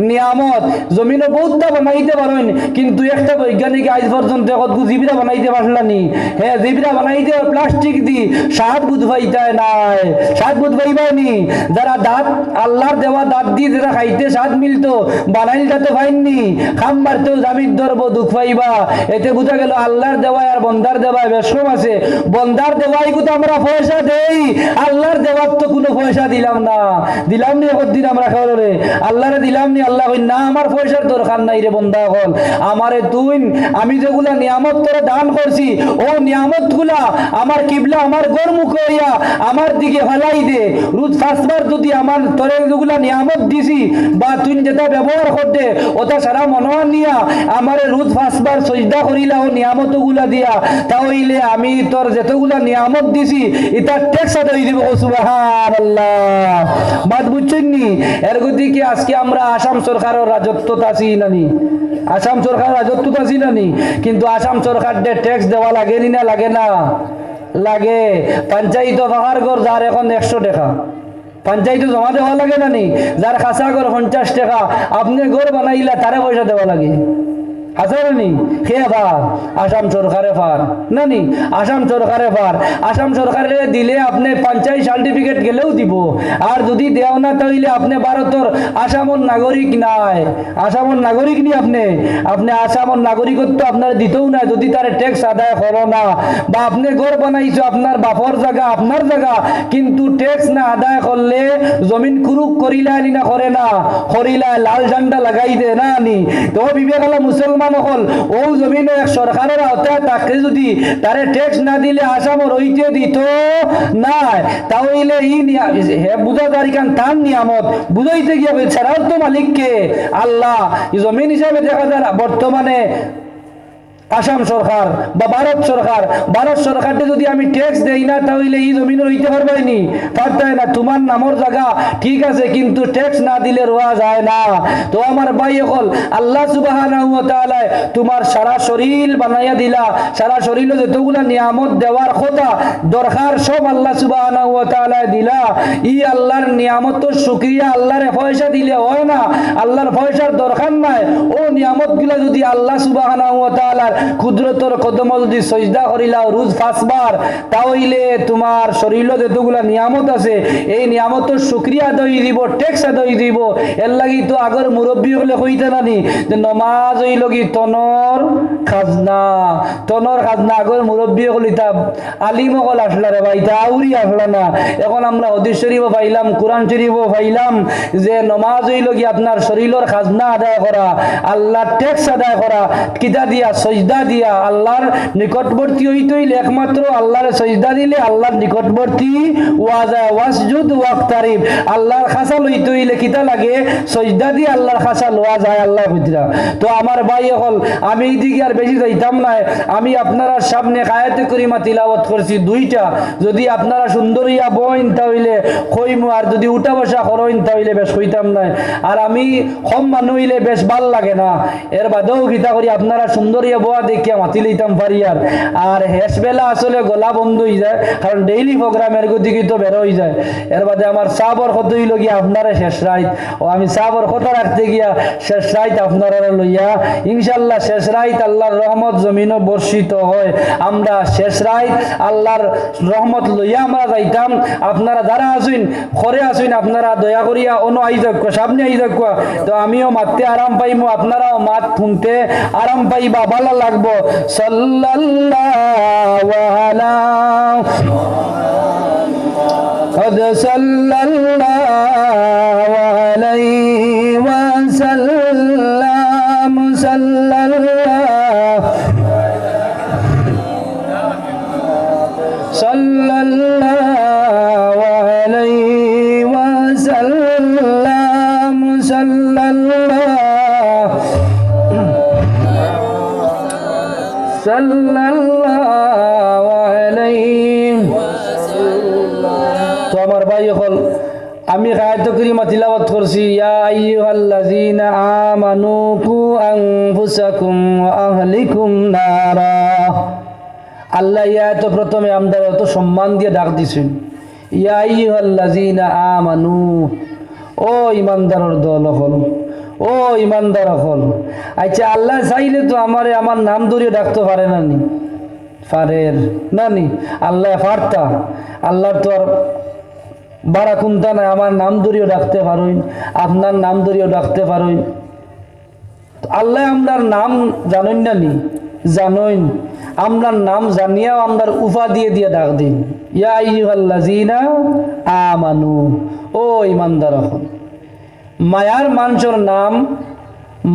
নিয়ামত জমিনে বহুতটা বানাইতে পারেন কিন্তু একটা বৈজ্ঞানিক আজ পর্যন্ত কত জিবরা বানাইতে পারলানি হ্যাঁ জিবরা বানাইতে প্লাস্টিক দি স্বাদ বুঝবাইতায় নাই স্বাদ বুঝবাইবানি যারা দাঁত আল্লাহর দেওয়া দাঁত দিয়ে যারা খাইতে স্বাদ মিলতো বানাইলটা তো পাইননি খাম মারতেও জামির ধরব দুঃখ পাইবা এতে বুঝা গেল আল্লাহর দেওয়ায় আর বন্দার দেওয়ায় বেশ কম আছে বন্দার দেওয়াই কিন্তু আমরা পয়সা দেই আল্লাহর দেওয়ার তো কোনো পয়সা দিলাম নি একদিন আমরা হলে আল্লাহরে দিলাম নি, আল্লাহ কই না আমার পয়সার দরকার নাই রে বন্দা হল, আমারে তুই আমি যেগুলা নিয়ামত তোরে দান করছি ও নিয়ামত গুলা আমার কিবলা আমার গোর মুখ হইয়া আমার দিকে ফেলাই দে। রোজ ফার্স্টবার যদি আমার তোরে যেগুলা নিয়ামত দিছি বা তুই যেটা ব্যবহার করতে ওটা সারা মনোয়ার নিয়া আমারে রোজ ফার্স্টবার সজদা করিলা ও নিয়ামত গুলা দিয়া, তাহলে আমি তোর যতগুলা নিয়ামত দিছি এটা ট্যাক্স আদায় দিব। সুবহানাল্লাহ। বাদ বুঝছেন নি? এর গতি কি আজকে আমরা আসাম সরকারের রাজত্ব আছি নানি, আসাম সরকারের রাজত্ব আছি নানি, কিন্তু আসাম সরকার ট্যাক্স দেওয়া লাগে না লাগে না লাগে। পঞ্চায়েত ফাঁকার ঘর যার এখন 100 টাকা পঞ্চায়েতে জমা দেওয়া লাগে নানি, যার খাসা ঘর 50 টাকা, আপনি ঘর বানাইলা তারে পয়সা দেওয়া লাগে। হাজারানি খেয়ে ফার আসাম সরকারে ফার নানি, আসাম সরকারে ফার, আসাম সরকারে দিলে আপনি পঞ্চায়েত সার্টিফিকেট গেলেও দিব, আর যদি দেও না তাহলে আপনি ভারতের আসামর নাগরিক নাই, আসামর নাগরিক নি আপনি, আপনি আসামর নাগরিকত্ব আপনার দিতেও না যদি তার ট্যাক্স আদায় করো না। বা আপনি ঘর বানাইছো আপনার বাপর জায়গা আপনার জায়গা, কিন্তু ট্যাক্স না আদায় করলে জমিন কুরুক করিলা না করে না করিলা লাল ঝান্ডা লাগাই দে না নি। তো বিবেকালা মুসলমান হল ও জমিন এক সরকারের আওতায় তাকে যদি তারে ট্যাক্স না দিলে আসামর হইতে দিত না, তাহলে হে বুঝা তারিখান তার নিয়ামত বুঝাইতে গিয়ে ছাড়াও তো মালিককে আল্লাহ। জমিন হিসাবে দেখা যায় বর্তমানে আসাম সরকার বা ভারত সরকার, ভারত সরকারকে যদি আমি ট্যাক্স দেই না তাহলে এই জমিন হইতে পারবেনি, পারতাই না। তোমার নামর জায়গা ঠিক আছে কিন্তু ট্যাক্স না দিলে রোয়া যায় না। তো আমার ভাই হল আল্লাহ সুবহানাহু ওয়া তাআলা তোমার সারা শরীর বানাইয়া দিলা, সারা শরীরে যতগুলা নিয়ামত দেওয়ার কথা দরকার সব আল্লাহ সুবহানাহু ওয়া তাআলা দিলা। ই আল্লাহর নিয়ামতের শুকরিয়া আল্লাহরে পয়সা দিলে হয় না, আল্লাহর পয়সার দরকার নাই। ও নিয়ামতগুলা যদি আল্লাহ সুবহানাহু ওয়া তাআলা কুদরতর কদম যদি সজদা করিলাও রোজ 5 বার, তাহলে তোমার শরীরে যতগুলা নিয়ামত আছে এই নিয়ামতের শুকরিয়া আদায় দিব, ট্যাক্স আদায় দিব। এর লাগি তো আগর মুরব্বী হলে কইতে নানি যে নমাজ হইল কি তনর খাজনা, তনর খাজনা। আগর মুরব্বী হল ইতা আলিম হল আসলা রে ভাই, তা আউরি আসলা না। এখন আমরা হাদিস শরীফও পাইলাম, কোরআন শরীফও পাইলাম যে নমাজ হইল কি আপনার শরীরের খাজনা আদায় করা, আল্লাহ ট্যাক্স আদায় করা, কিতা দিয়া সজদা দিয়া। আল্লাহর নিকটবর্তী হইতে হইলে একমাত্র আল্লাহর সজদা দিলে আল্লাহর নিকটবর্তী ওয়া যায়। ওয়াসজুদ ওয়াক্তারিব, আল্লাহর খাসা লইতে হইলে কিতা লাগে সজদা দিয়ে আল্লাহর খাসা লওয়া যায় আল্লাহ বুঝরা। তো আমার ভাই হল আমি এইদিকে আর বেশি যাইতাম না, আমি আপনারা সামনে আয়াতে করিমা তিলাওয়াত করছি 2টা, যদি আপনারা সুন্দর ইয়া বইন তাহলে কইমু, আর যদি উঠা বসা করইন তাহলে বেশ কইতাম না। আর আমি কম মানুষ হইলে বেশ ভাল লাগে না, এর বাদেও গীতা করি আপনারা সুন্দর ইয়া বোয়া দেখিয়া মাতি লইতাম পারি। আর হেস বেলা আসলে গলা বন্ধ হয়ে যায়, কারণ ডেইলি প্রোগ্রামের গতিকে তো বের হয়ে যায়। এর বাদে আমার চাবর কত হইল গিয়া আপনারা শেষ রাইত, ও আমি চাবর কত রাখতে গিয়া শেষ রাইত আপনারা লইয়া ইনশাল্লাহ শেষ রাইত আল্লাহর রহমত জমিনও বর্ষিত হয়। আমরা শেষ রাইত আল্লাহর রহমত লইয়া আমরা যাইতাম। আপনারা যারা আসুন করে আসুন, আপনারা দয়া করিয়া অন্য আই যাক, সামনে আই যাক, তো আমিও মারতে আরাম পাইমু, আপনারাও মাত শুনতে আরাম পাইবা, ভালো লাগবো। সাল্লাল্লাহু আলা قد صلى الله عليه وسلم صلى الله صلى الله عليه وسلم صلى الله صلى الله عليه। তো আমার ভাই হল আমি আয়াত কারিমা তিলাওয়াত করছি, ইয়া আইয়ুহাল্লাযীনা আমানু কু আনফুসাকুম ওয়া আহলিকুম নারা। আল্লাহ আয়াত প্রথমে আমাদের এত সম্মান দিয়ে ডাক দিছেন, ইয়া আইয়ুহাল্লাযীনা আমানু, ও ইমানদারের দল হল, ও ইমানদার হল। আচ্ছা আল্লাহ চাইলে তো আমার নাম ধরে ডাকতে পারে না নি, পারের না নি? আল্লাহ পারতা, আল্লাহর তো আর বারা কুন্তা নাই, আমার নাম ধরিও ডাকতে পারোই, আপনার নাম ধরিও ডাকতে পারোই। আল্লাহ আমরার নাম জানেন না নি? জানেন। আমরার নাম জানিয়াও আমরার উফা দিয়ে দিয়ে ডাক দিন, ইয়া আইয়ুহাল্লাযীনা আমানু, ও ইমানদার হন। মায়ার মানুষের নাম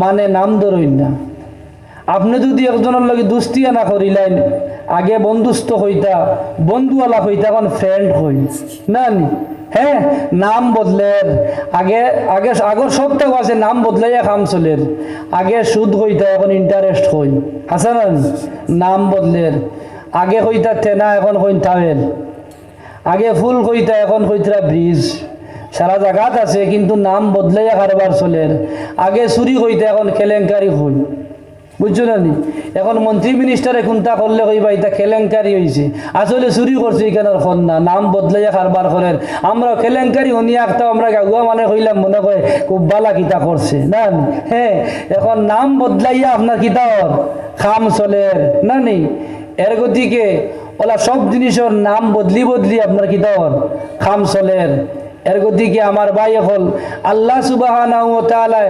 মানে নাম ধরইন না। আপনি যদি একজনের লগে দুস্তিয়া না করিলেন, আগে বন্ধুস্থ হইতা, বন্ধুওয়ালা হইতা, এখন ফ্রেন্ড হই না নি? হ্যাঁ, নাম বদলের আগে আগে আগর সপ্তাহ আছে নাম বদলাইয়া কাম চলের। আগে সুদ হইতা, এখন ইন্টারেস্ট হই, আছে না? নাম বদলের আগে হইতা তেনা, এখন হইন টাওয়েল। আগে ফুল কইতা, এখন কইতরা ব্রিজ। সারা জায়গাত আছে কিন্তু নাম বদলাইয়া কারবার চলের। আগে চুরি হইতা, এখন কেলেঙ্কারি হই, বুঝছো না নি? এখন মন্ত্রী মিনিস্টারে কোনটা করলে কইবা এটা কেলেঙ্কারি হয়েছে, আসলে চুরি করছে এখানের ফোন না, নাম বদলাইয়া কারবার করেন। আমরা কেলেঙ্কারি হনিয়া একটা আমরা গাগুয়া মানে হইলাম, মনে করে খুব বালা কিতা করছে না? হ্যাঁ, এখন নাম বদলাইয়া আপনার কিতার খাম চলের না নি? এর গতিকে ওলা সব জিনিসের নাম বদলি বদলি আপনার কিতার খাম চলের। এর গতিকে আমার ভাই হল আল্লাহ সুবহানাহু ওয়া তাআলা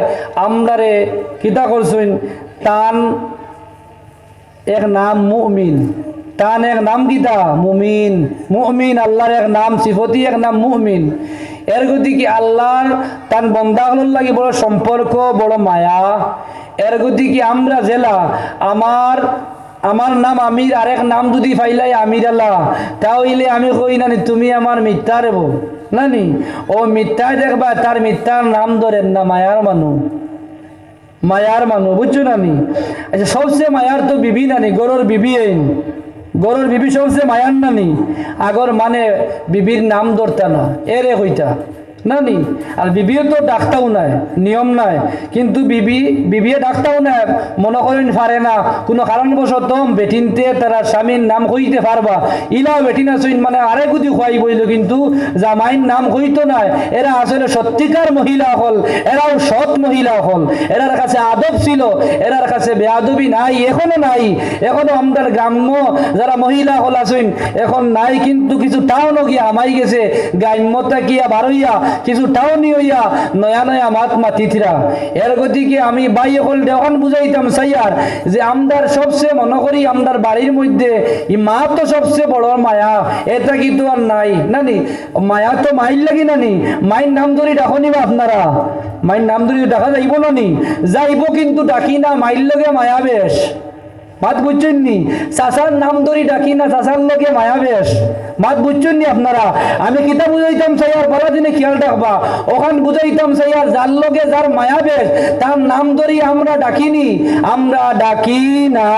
আমরারে কিতা করছেন, তান এক নাম মুমিন, তান এক নাম কিতা মুমিন। মুমিন আল্লাহর এক নাম, সিফতি এক নাম মুমিন। এর গতিকে আল্লাহর তান বন্দাগুলোর লাগি বড় সম্পর্ক, বড় মায়া। এর গতিকে আমরা জেলা আমার নাম আমির, আরেক নাম যদি ফাইলাই আমির আল্লাহ, তাহলে আমি কই না তুমি আমার মিথ্যা রেব না নি? ও মিথ্যায় দেখবা, তার মিথ্যার নাম ধরেন না, মায়ার মানু, মায়ার মানু, বুঝছো না নি? আচ্ছা, সবচেয়ে মায়ার তো বিবি নানি, গরুর বিবি আইন, গরুর বিবি সবচেয়ে মায়ার নানি। আগর মানে বিবির নাম ধরতা না, এরে হইতা না নি? আর বিবিও তো ডাকতাও নাই, নিয়ম নাই, কিন্তু বিবিয়ে ডাকতাও নাই, মনে করেন পারে না কোনো কারণবশত বেটিনতে তারা স্বামীর নাম কইতে পারবা, ইলাও বেটিন আসইন মানে আরে গুদি খুয়াই বইল, কিন্তু জামাইন নাম কইতো নাই। এরা আসলে সত্যিকার মহিলা হল, এরাও সৎ মহিলা হল, এরার কাছে আদব ছিল, এরার কাছে বেআদবি নাই, এখনো নাই। এখনো আমাদের গ্রাম্য যারা মহিলা হল আসইন এখন নাই, কিন্তু কিছু টাউন গিয়া আমাই গেছে, গ্রাম্যতা গিয়া বারইয়া কিছু টাউনি হইয়া নয়া নয়া মাত মাতিথিরা। এর গতিকে আমি বাই হল এখন বুঝাইতাম সাইয়ার যে আমদার সবচেয়ে মনে করি আমদার বাড়ির মধ্যে ই মা তো সবচেয়ে বড় মায়া, এটা কিন্তু আর নাই নানি? মায়া তো মাইর লাগি নানি? মায়ের নাম ধরি ডাকো নিবা আপনারা? মায়ের নাম ধরি ডাকা যাইব নানি? যাইব, কিন্তু ডাকি না মাইর লগে মায়া বেশ, মাত বুঝছেন নি? চাচার নাম ধরি ডাকি না, চাচার লগে মায়া বেশ, মাত বুঝছেন নি আপনারা? আমি কিতা বুঝাইতাম চাইয়ার বড় দিনে খেয়াল রাখবা, ওখান বুঝাইতাম চাইয়ার যার লগে যার মায়া বেশ তার নাম ধরি আমরা ডাকিনি, আমরা ডাকি না।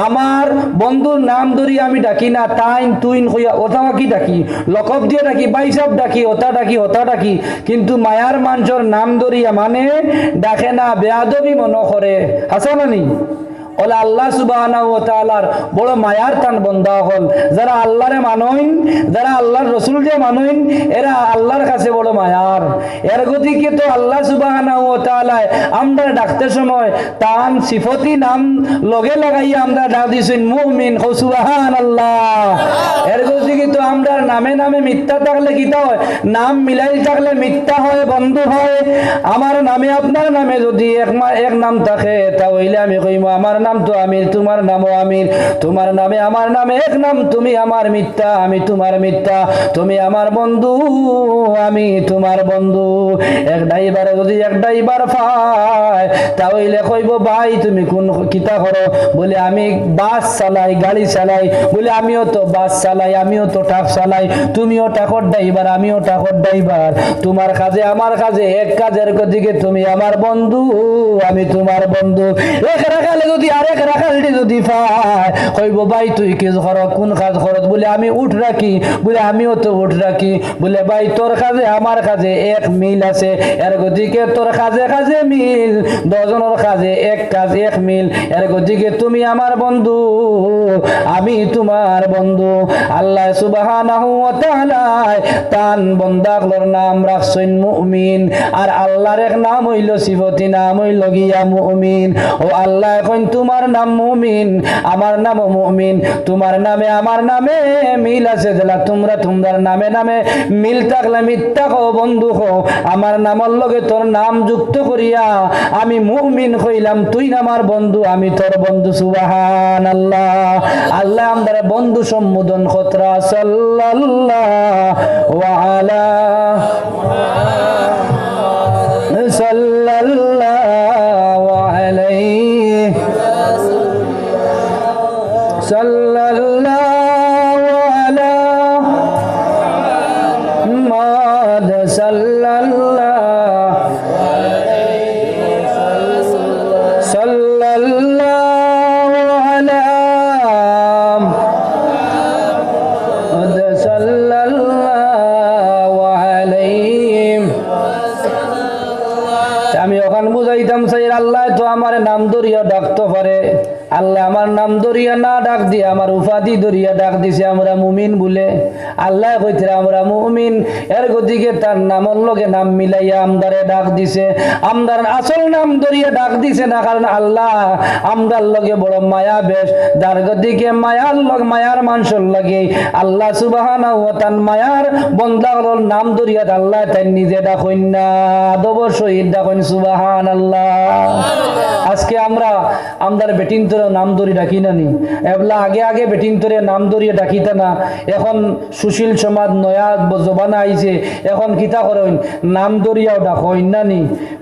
আমার বন্ধুর নাম ধরি আমি ডাকি না, তাইন তুইন হইয়া ওটা কি ডাকি, লকব দিয়ে ডাকি, বাইসাব ডাকি, ওটা ডাকি, ওটা ডাকি, কিন্তু মায়ার মানুষের নাম ধরিয়া মানে ডাকে না, বেয়াদবি মনে করে, আছে না নি? ওলা আল্লাহ সুবহানাহু ওয়া তাআলার বড় মায়ার টান বন্ধা হল। যারা আল্লাহরে মানইন, যারা আল্লাহর রসুলকে মানইন, এরা আল্লাহর কাছে বড় মায়ার। এর গতিকে তো আল্লাহ সুবহানাহু ওয়া তাআলা আমরা ডাকতে সময় তান সিফতি নাম লগে লাগাইয়া আমরা ডাক দিছেন মুমিন, সুবহানাল্লাহ। এর গতিকে তো আমরা নামে নামে মিথ্যা থাকলে কিতা হয়, নাম মিলাই থাকলে মিথ্যা হয়, বন্ধু হয়। আমার নামে আপনার নামে যদি এক নাম থাকে তাহলে আমি কইম আমার নাম তো আমির, তোমার নামও আমির, তোমার নামে আমার নামে এক নাম, তুমি আমার মিথ্যা, আমি তোমার মিথ্যা, তুমি আমার বন্ধু, আমি তোমার বন্ধু। এক ড্রাইভারে যদি এক ড্রাইভার পায় তাহলে কইব ভাই তুমি কোন কিতা করো, বলে আমি বাস চালাই, গাড়ি চালাই, বলে আমিও তো বাস চালাই, আমিও তো ট্রাক চালাই, তুমিও ট্রাকর ড্রাইভার, আমিও ট্রাকর ড্রাইভার, তোমার কাজে আমার কাজে এক, কাজের দিকে তুমি আমার বন্ধু, আমি তোমার বন্ধু। এক রাখালে যদি আরেক রাখালটি যদি পায় কইব ভাই তুই কি করো, কোন কাজ করত, বলে আমি উঠ রাখি, বলে আমিও তো উঠ রাখি, বলে ভাই তোর কাজে আমার কাজে এক মিল আছে, এর গতিকে তোর কাজে কাজে মিল, দশজনের কাজে এক কাজ এক মিল, এর গতিকে তুমি আমার বন্ধু, আমি তোমার বন্ধু। আল্লাহ সুবহানাহু ওয়া তাআলা তান বান্দাগুলোর নাম রাখছেন মুমিন, আর আল্লাহর এক নাম হইল সিফতি নাম হইল গিয়া মুমিন। ও আল্লাহ এখন তোমার নাম মুমিন, আমার নামও মুমিন, তোমার নামে আমার নামে মিল আছে, যেলা তোমরা তোমার নামে নামে মিল থাকলে মিথ্যা হো বন্ধু হো, আমার নামের লগে তোর নাম যুক্ত করিয়া আমি মুমিন হইলাম, তুই আমার বন্ধু, আমি তোর বন্ধু। সুবহানাল্লাহ। আল্লাহ আমাদের বন্ধু সম্বোধন খতরা সাল্লাল্লাহু আলা সাল্লাল্লাহু আলাইহি সাল্লাল্লাহু আলা মুহাম্মাদ সাল্লাল্লাহু আলা মুহাম্মাদ সাল্লাল্লাহু আলাইহি। আমি ওখানে বুঝাইতাম চাই আল্লাহ তো আমার নাম ধরিয়া ডাকতে পারে, আল্লাহ আমার নাম ধরিয়া না ডাক দিয়ে আমার উপাধি ধরিয়া ডাক দিছে আমরা মুমিন বলে। আল্লাহ কইতে আমরা মুমিন, এর গতিকে তার নামের লগে নাম মিলাইয়া আমদারে ডাক দিছে, আমদার আসল নাম ধরিয়া ডাক দিছে না, কারণ আল্লাহ আমদার লগে বড় মায়া বেশ, যার গতিকে মায়ার মানুষের লাগে আল্লাহ সুবহানাহু ওয়া তাআলা মায়ার বন্দার নাম ধরিয়া আল্লাহ তাই নিজে ডাকইন না, আদব সহিত ডাকইন সুবহানাল্লাহ। আজকে আমরা আমদার বেটিন তোর নাম ধরি ডাকি না নি, এবলা আগে আগে বেটিন তোরে নাম ধরিয়ে ডাকিতা না, এখন সুশীল সমাজ নয়া জবানা আইছে, এখন কিতা করেন নাম ধরিয়াও ডাকইন না নি।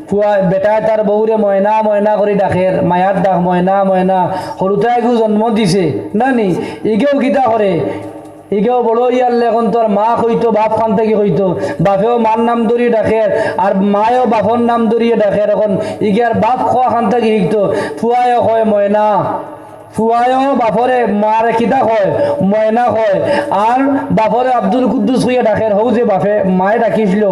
ফুয়া বেটায় তার বউরে ময়না ময়না করে ডাকের, মায়ার ডাক ময়না ময়না, সরুতাইগু জন্ম দিছে না নি, ইগেও কিতা করে, ইগেও বড় ইয়ারলে এখন তোর মা কইতো বাপ খান থেকে কইতো, বাপেও মার নাম ধরিয়ে ডাকে আর মায়েও বাপর নাম ধরিয়ে ডাকে, এখন ইগে আর বাপ খোয়া খান থেকে শিখতো, ফুয়ায়ও কয় ময়না, ফুয়ায়ও বাপরে মারে কিতা কয় ময়না কয়, আর বাপরে আব্দুল কুদ্দুস হইয়া ডাকের, হৌ যে বাপে মায়ে ডাকিছিল,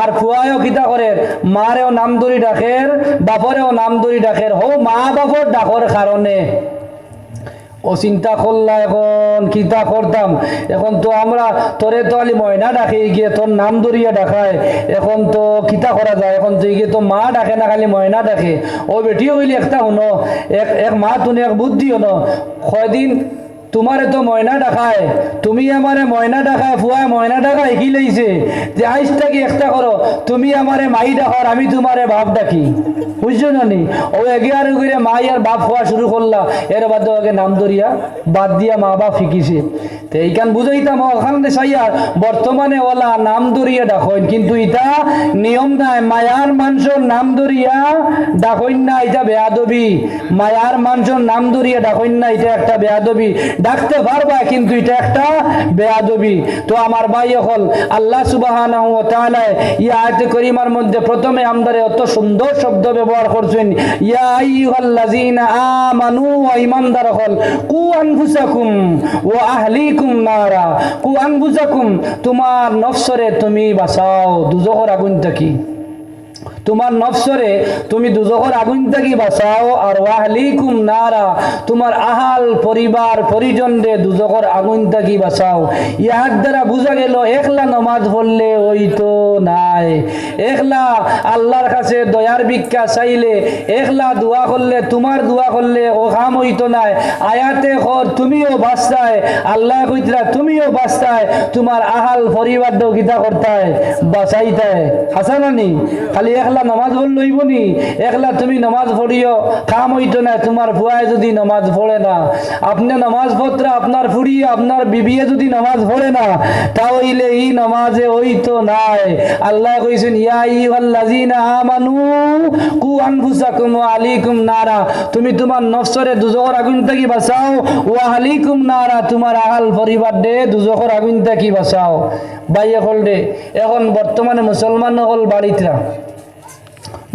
আর ফুয়ায়ও কিতা করে মারেও নাম ধরি ডাকের, বাপরেও নাম ধরি ডাকের, হৌ মা বাপর ডাকর কারণে। ও চিন্তা করলা এখন কিতা করতাম, এখন তো আমরা তোরে তো আলি ময়না ডাকে গিয়ে তোর নাম ধরিয়া ডাকায়, এখন তো কিতা করা যায়, এখন তো গিয়ে তো মা ডাকে না খালি ময়না ডাকে। ও বেটিও হইলে একটা হনো এক মা তুমি এক বুদ্ধি হনো, কয়দিন তোমারে তো ময়না ডাকায়, তুমি আমারে ময়না ডাকায়, ফুয়ায় ময়না ডাকায় কি লইছে যে আইস থাকি একটা করো, তুমি আমারে মাই ডাকর আমি তোমারে বাপ ডাকি, বুঝছো না নি। ও এগে আর করে মাই আর বাপ হওয়া শুরু করলা, এর বাদে আগে নাম ধরিয়া বাদ দিয়া মা বাপ শিখিছে। তো এইখান বুঝাইতাম ওখানে চাইয়া বর্তমানে ওলা নাম ধরিয়া ডাকইন, কিন্তু ইটা নিয়ম নাই, মায়ার মানুষের নাম ধরিয়া ডাকইন না, এটা বেয়াদবি, মায়ার মানুষের নাম ধরিয়া ডাকইন না, এটা একটা বেয়াদবি, ডাকতে পারবা কিন্তু এটা একটা বেয়াদবি। তো আমার ভাই হল আল্লাহ সুবহানাহু ওয়া তাআলা এই আয়াতে কারীমার মধ্যে প্রথমে আমদারে অত সুন্দর শব্দ ব্যবহার করছেন, ইয়া আইয়ুহাল্লাযীনা আমানু, ওয়া ঈমানদার হল কু আনফুসাকুম ওয়া আহলিকুম নারা, কু আনফুসাকুম তোমার নফসরে তুমি বাঁচাও দুজখের আগুন থেকে, তোমার নফসরে তুমি দুজখের আগুন থেকে বাঁচাও, আর ওয়াহলিকুম নারা তোমার আহাল পরিবার পরিজনরে দুজখের আগুন থেকে বাঁচাও। ইহার দ্বারা বোঝা গেল একলা নমাজ পড়লে ওই তো নাই, একলা আল্লাহর কাছে দয়ার ভিক্ষা চাইলে, একলা দোয়া করলে তোমার দোয়া করলে ও কাম হইতো নাই। আয়াতে কর তুমিও বাঁচতায়, আল্লাহ কইতরা তুমিও বাঁচতায়, তোমার আহাল পরিবার দো গীতা করতায় বাঁচাইতায়, হাসানানি খালি একলা নমাজ পড়ল হইব নি, একলা তুমি নমাজ পড়িও কাম হইতো না, তোমার ফুয়ায় যদি নমাজ পড়ে না, আপনি নমাজ পড়তে আপনার ফুড়িয়ে আপনার বিবিয়ে যদি নমাজ পড়ে না, তাহলে এই নমাজে হইতো নাই। আল্লাহ কইছেন ইয়া আইয়ুহাল্লাযীনা আমানু কু আনফুসাকুম ওয়া আহলিকুম নারা, তুমি তোমার নফসরে দুজখের আগুন থেকে বাঁচাও, ওয়া আহলিকুম নারা তোমার আহাল পরিবার দে দুজখের আগুন থেকে বাঁচাও। বাইয়ে হল দে এখন বর্তমানে মুসলমান হল বাড়িতরা,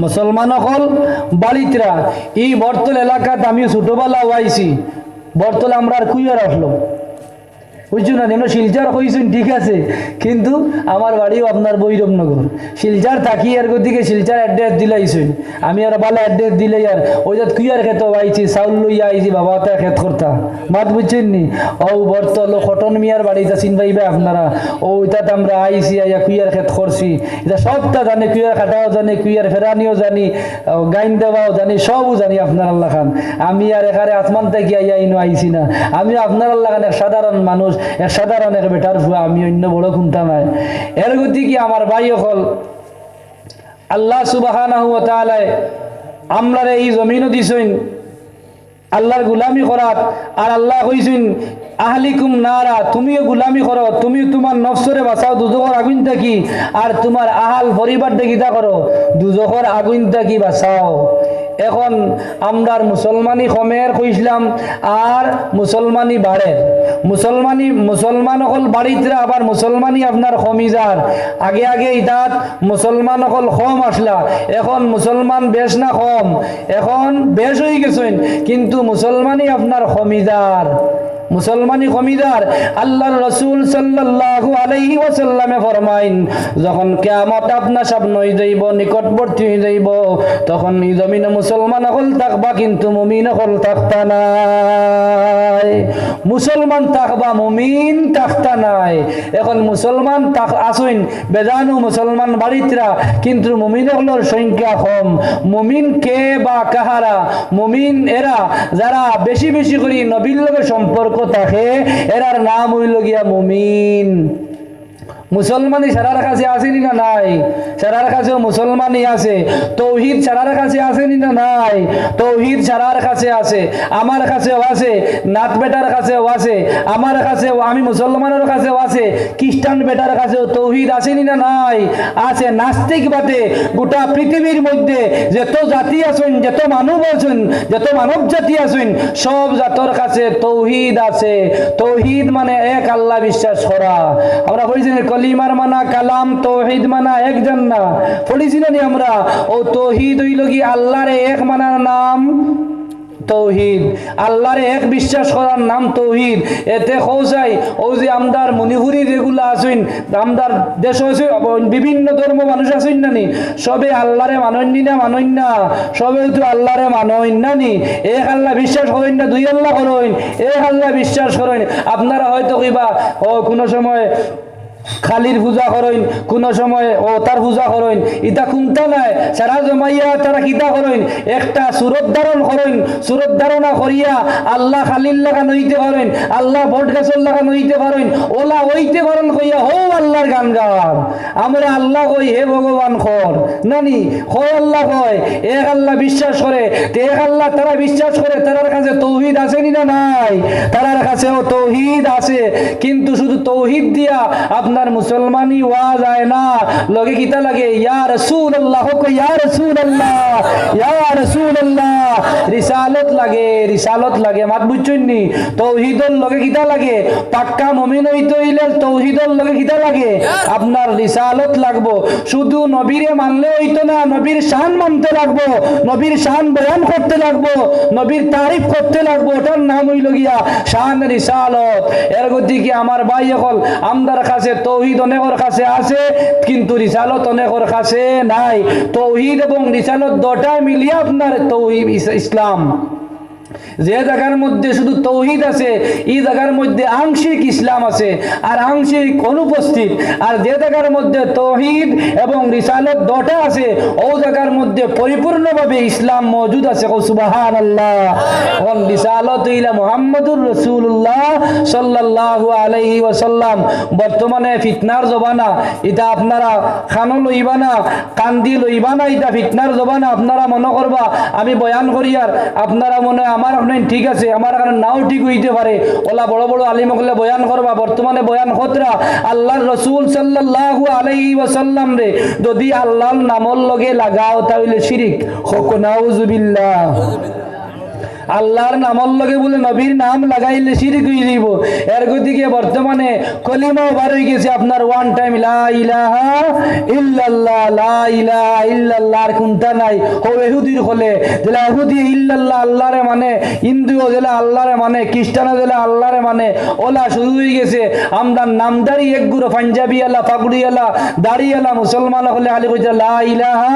মুসলমান হল বালিতরা, এই বর্তল এলাকাত আমি ছোটবেলা আইছি, বর্তল আমরা আর কুইয়ার আসলো, বুঝছো না, যেন শিলচার হয়েছেন ঠিক আছে, কিন্তু আমার বাড়িও আপনার বৈরবনগর, শিলচার থাকি আর গতিকে শিলচার অ্যাড্রেস দিলাইছেন, আমি আর ভালো অ্যাড্রেস দিলে আর ওই যে কুইয়ার খেতে আইছি, চাউল লইয়া আইছি, বাবা তা খেত করতা মাত বুঝছেন নি। ও বর্তল খটন মিয়ার বাড়িটা চিন পাইবে আপনারা, ওইটাতে আমরা আইছি আইয়া কুইয়ার খেত করছি, এটা সবটা জানি, কুইয়ার কাটাও জানি, কুইয়ার ফেরানিও জানি, গাইন দেওয়াও জানি, সবও জানি আপনার আল্লাহ খান। আমি আর এখানে আসমান থেকে আইয়া ইনো আইছি না, আমি আপনার আল্লাহ খান এক সাধারণ মানুষ, এক সাধারণের বেটার ফুয়া, আমি অন্য বড় খুনতা নাই। এর গতি কি আমার ভাই হল আল্লাহ সুবহানাহু ওয়া তাআলা আমরারে এই জমিনও দিছেন, আল্লাহর গুলামি করাত। আর আল্লাহ কইছেন আহলিকুম নারা, তুমিও গুলামি করো, তুমি তোমার নফসরে বাঁচাও দুজখর আগুন থাকি, আর তোমার আহাল পরিবার দেখিতা করো দুজখর আগুন থাকি বাঁচাও। এখন আমরার মুসলমানি কমের কইছিলাম আর মুসলমানি বাড়ে, মুসলমান অকল বাড়িতে আবার মুসলমানি আপনার কমি যার। আগে আগে ইতাত মুসলমান অকল কম আসলা, এখন মুসলমান বেশ না কম, এখন বেশ হয়ে গেছেন, কিন্তু মুসলমানি আপনার কমিদার, মুসলমানি কমিদার। আল্লাহর রাসূল সাল্লাল্লাহু আলাইহি ওয়াসাল্লামে ফরমাইন, যখন কিয়ামত আপনার সামনে হয়ে যাইব, নিকটবর্তী হয়ে যাইব, তখন এই জমিনে মুসলমান হল থাকবা কিন্তু মুমিন হল থাকতা নাই। মুসলমান থাকবা মুমিন থাকতা নাই। এখন মুসলমান আসুন বেজানু মুসলমান বাড়িতরা, কিন্তু মুমিন হলোর সংখ্যা কম। মুমিন কে বা কাহারা? মুমিন এরা যারা বেশি বেশি করে নবীর লগে সম্পর্ক থাকে, এরার নাম হইল গিয়া মুমিন। মুসলমানি সারার কাছে আসেনি না নাই? সারার কাছেও মুসলমানি আছে। তৌহিদ সারার কাছে আসেনি না নাই? তৌহিদ সারার কাছে আছে, আমার কাছেও আছে, নাত বেটার কাছেও আছে, আমার কাছেও, আমি মুসলমানের কাছেও আছে, খ্রিস্টান বেটার কাছেও তৌহিদ আসেনি না নাই? আছে। নাস্তিক বাদে গোটা পৃথিবীর মধ্যে যত জাতি আছেন, যত মানব আছেন, যত মানব জাতি আছেন, সব জাতর কাছে তৌহিদ আছে। তৌহিদ মানে এক আল্লাহ বিশ্বাস করা। আমরা বলছি কলিমার মানা কালাম, তৌহিদ মানা একজন না, পড়েছি না আমরা? ও তৌহিদ হইল কি আল্লাহরে এক মানার নাম তৌহিদ, আল্লাহরে এক বিশ্বাস করার নাম তৌহিদ। এতে খোঁজাই ও যে আমদার মণিপুরি যেগুলো আছেন, আমদার দেশ হয়েছে বিভিন্ন ধর্ম মানুষ আছেন নানি, সবে আল্লাহরে মানন্যি না মানন না, সবে তো আল্লাহরে মানন নানি। এক আল্লাহ বিশ্বাস করেন না, দুই আল্লাহ করেন, এক আল্লাহ বিশ্বাস করেন। আপনারা হয়তো কইবা ও কোনো সময় খালির পূজা করেন, কোন সময় ও তার পূজা করেন, ইটা কোনটা নাই। সারা জমাইয়া তারা কিতা করেন, একটা সুরত ধারণ করেন, সুরত ধারণা করিয়া আল্লাহ খালির লাগা নইতে পারেন, আল্লাহ বট গাছের লাগা নইতে পারেন, ওলা ওইতে পারেন কইয়া হো আল্লাহর গান গান। আমরা আল্লাহ কই হে ভগবান কর নানি, হয় আল্লাহ কয়, এক আল্লাহ বিশ্বাস করে, এক আল্লাহ তারা বিশ্বাস করে, তার কাছে তৌহিদ আসেনি না নাই? তার কাছেও তৌহিদ আছে, কিন্তু শুধু তৌহিদ দিয়া আপনার মুসলমানি ওয়া যায় না। লগে কিতা লাগে? ইয়া রাসূলুল্লাহ, ইয়া রাসূলুল্লাহ, ইয়া রাসূলুল্লাহ, রিসালত লাগে, রিসালত লাগে। মাত বুঝছেন নি? তৌহিদর লগে কিতা লাগে? পাক্কা মুমিন হইতে হইলে তৌহিদর লগে কিতা লাগে? আপনার রিসালত লাগবো। শুধু নবীরে মানলে হইতো না, নবীর শান মানতে লাগবো, নবীর শান বয়ান করতে লাগবো, নবীর তারিফ করতে লাগবো। ওটার নাম হইল গিয়া শান রিসালত। এর গতি কি আমার ভাই হল আমদার কাছে তৌহিদ অনেকের কাছে আছে, কিন্তু রিসালত অনেকের কাছে নাই। তৌহিদ এবং রিসালত দুটাই মিলিয়ে আপনার তৌহিদ ইসলাম। যে জায়গার মধ্যে শুধু তৌহিদ আছে, এই জায়গার মধ্যে আংশিক ইসলাম আছে আর আংশিক অনুপস্থিত। আর যে জায়গার মধ্যে তৌহিদ এবং রিসালত দুটা আছে, ও জায়গার মধ্যে পরিপূর্ণভাবে ইসলাম মজুদ আছে। সুবহানাল্লাহ। কোন রিসালত ইলা মুহাম্মাদুর রাসূলুল্লাহ সাল্লাল্লাহু আলাইহি ওয়াসাল্লাম। বর্তমানে ফিতনার জমানা, এটা আপনারা খানো লইবা না, কান্দি লইবা না, এটা ফিতনার জমানা। আপনারা মনে করবা আমি বয়ান করি আর আপনারা মনে আমার আপনার ঠিক আছে, আমার কারণে নাও ঠিক হইতে পারে। ওলা বড় বড় আলিম হলে বয়ান করবা, বর্তমানে বয়ান খতরা। আল্লাহর রাসূল সাল্লাল্লাহু আলাইহি ওয়াসাল্লাম রে যদি আল্লাহর নামর লগে লাগাও তাহলে শিরিক। হক নাউযুবিল্লাহ। আল্লাহর নামর লগে বলে নবীর নাম লাগাইলে শিরিক হয়ে যাইব। এর গতিকে বর্তমানে কলিমাও বার হয়ে গেছে আপনার ওয়ান টাইম লা ইলাহা ইল্লাল্লাহ, লা ইলাহা ইল্লাল্লাহ। আর কোনটা নাই ও ইহুদির হলে যেলা ইহুদি ইল্লাল্লাহ আল্লাহরে মানে, হিন্দুও যেলা আল্লাহরে মানে, খ্রিস্টানও যেলা আল্লাহরে মানে, ওলা শুরু হয়ে গেছে। আমরা নামদারি এক গুরু পাঞ্জাবি আলা, পাগড়ি আলা, দাড়ি আলা মুসলমান হলে আলী কইতে লা ইলাহা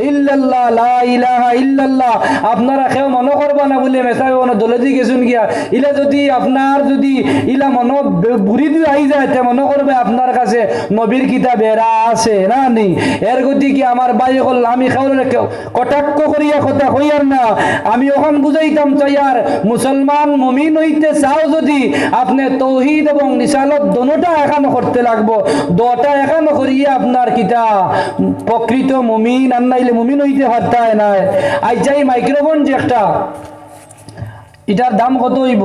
ইল্লাল্লাহ, লা ইলাহা ইল্লাল্লাহ। আপনারা কেউ মনে করবা না বলে মেসাবে মনে দলে দিয়ে গেছুন গিয়া। ইলা যদি আপনার যদি ইলা মনে বুড়ি দিয়ে আই যায়, তে মনে করবে আপনার কাছে নবীর কিতাব এরা আছে না নি। এর গতি কি আমার ভাই হল, আমি খাওয়ালে কটাক্ষ করিয়া কথা হইয়ার না, আমি ওখান বুঝাইতাম চাই। আর মুসলমান মুমিন হইতে চাও যদি আপনি তৌহিদ এবং রিসালত দোনোটা এখানো করতে লাগবো। দুটা এখানো করিয়া আপনার কিতা প্রকৃত মুমিন, আর নাইলে মুমিন হইতে পারতায় না। আজ যাই মাইক্রোফোন যে একটা এটার দাম কত হইব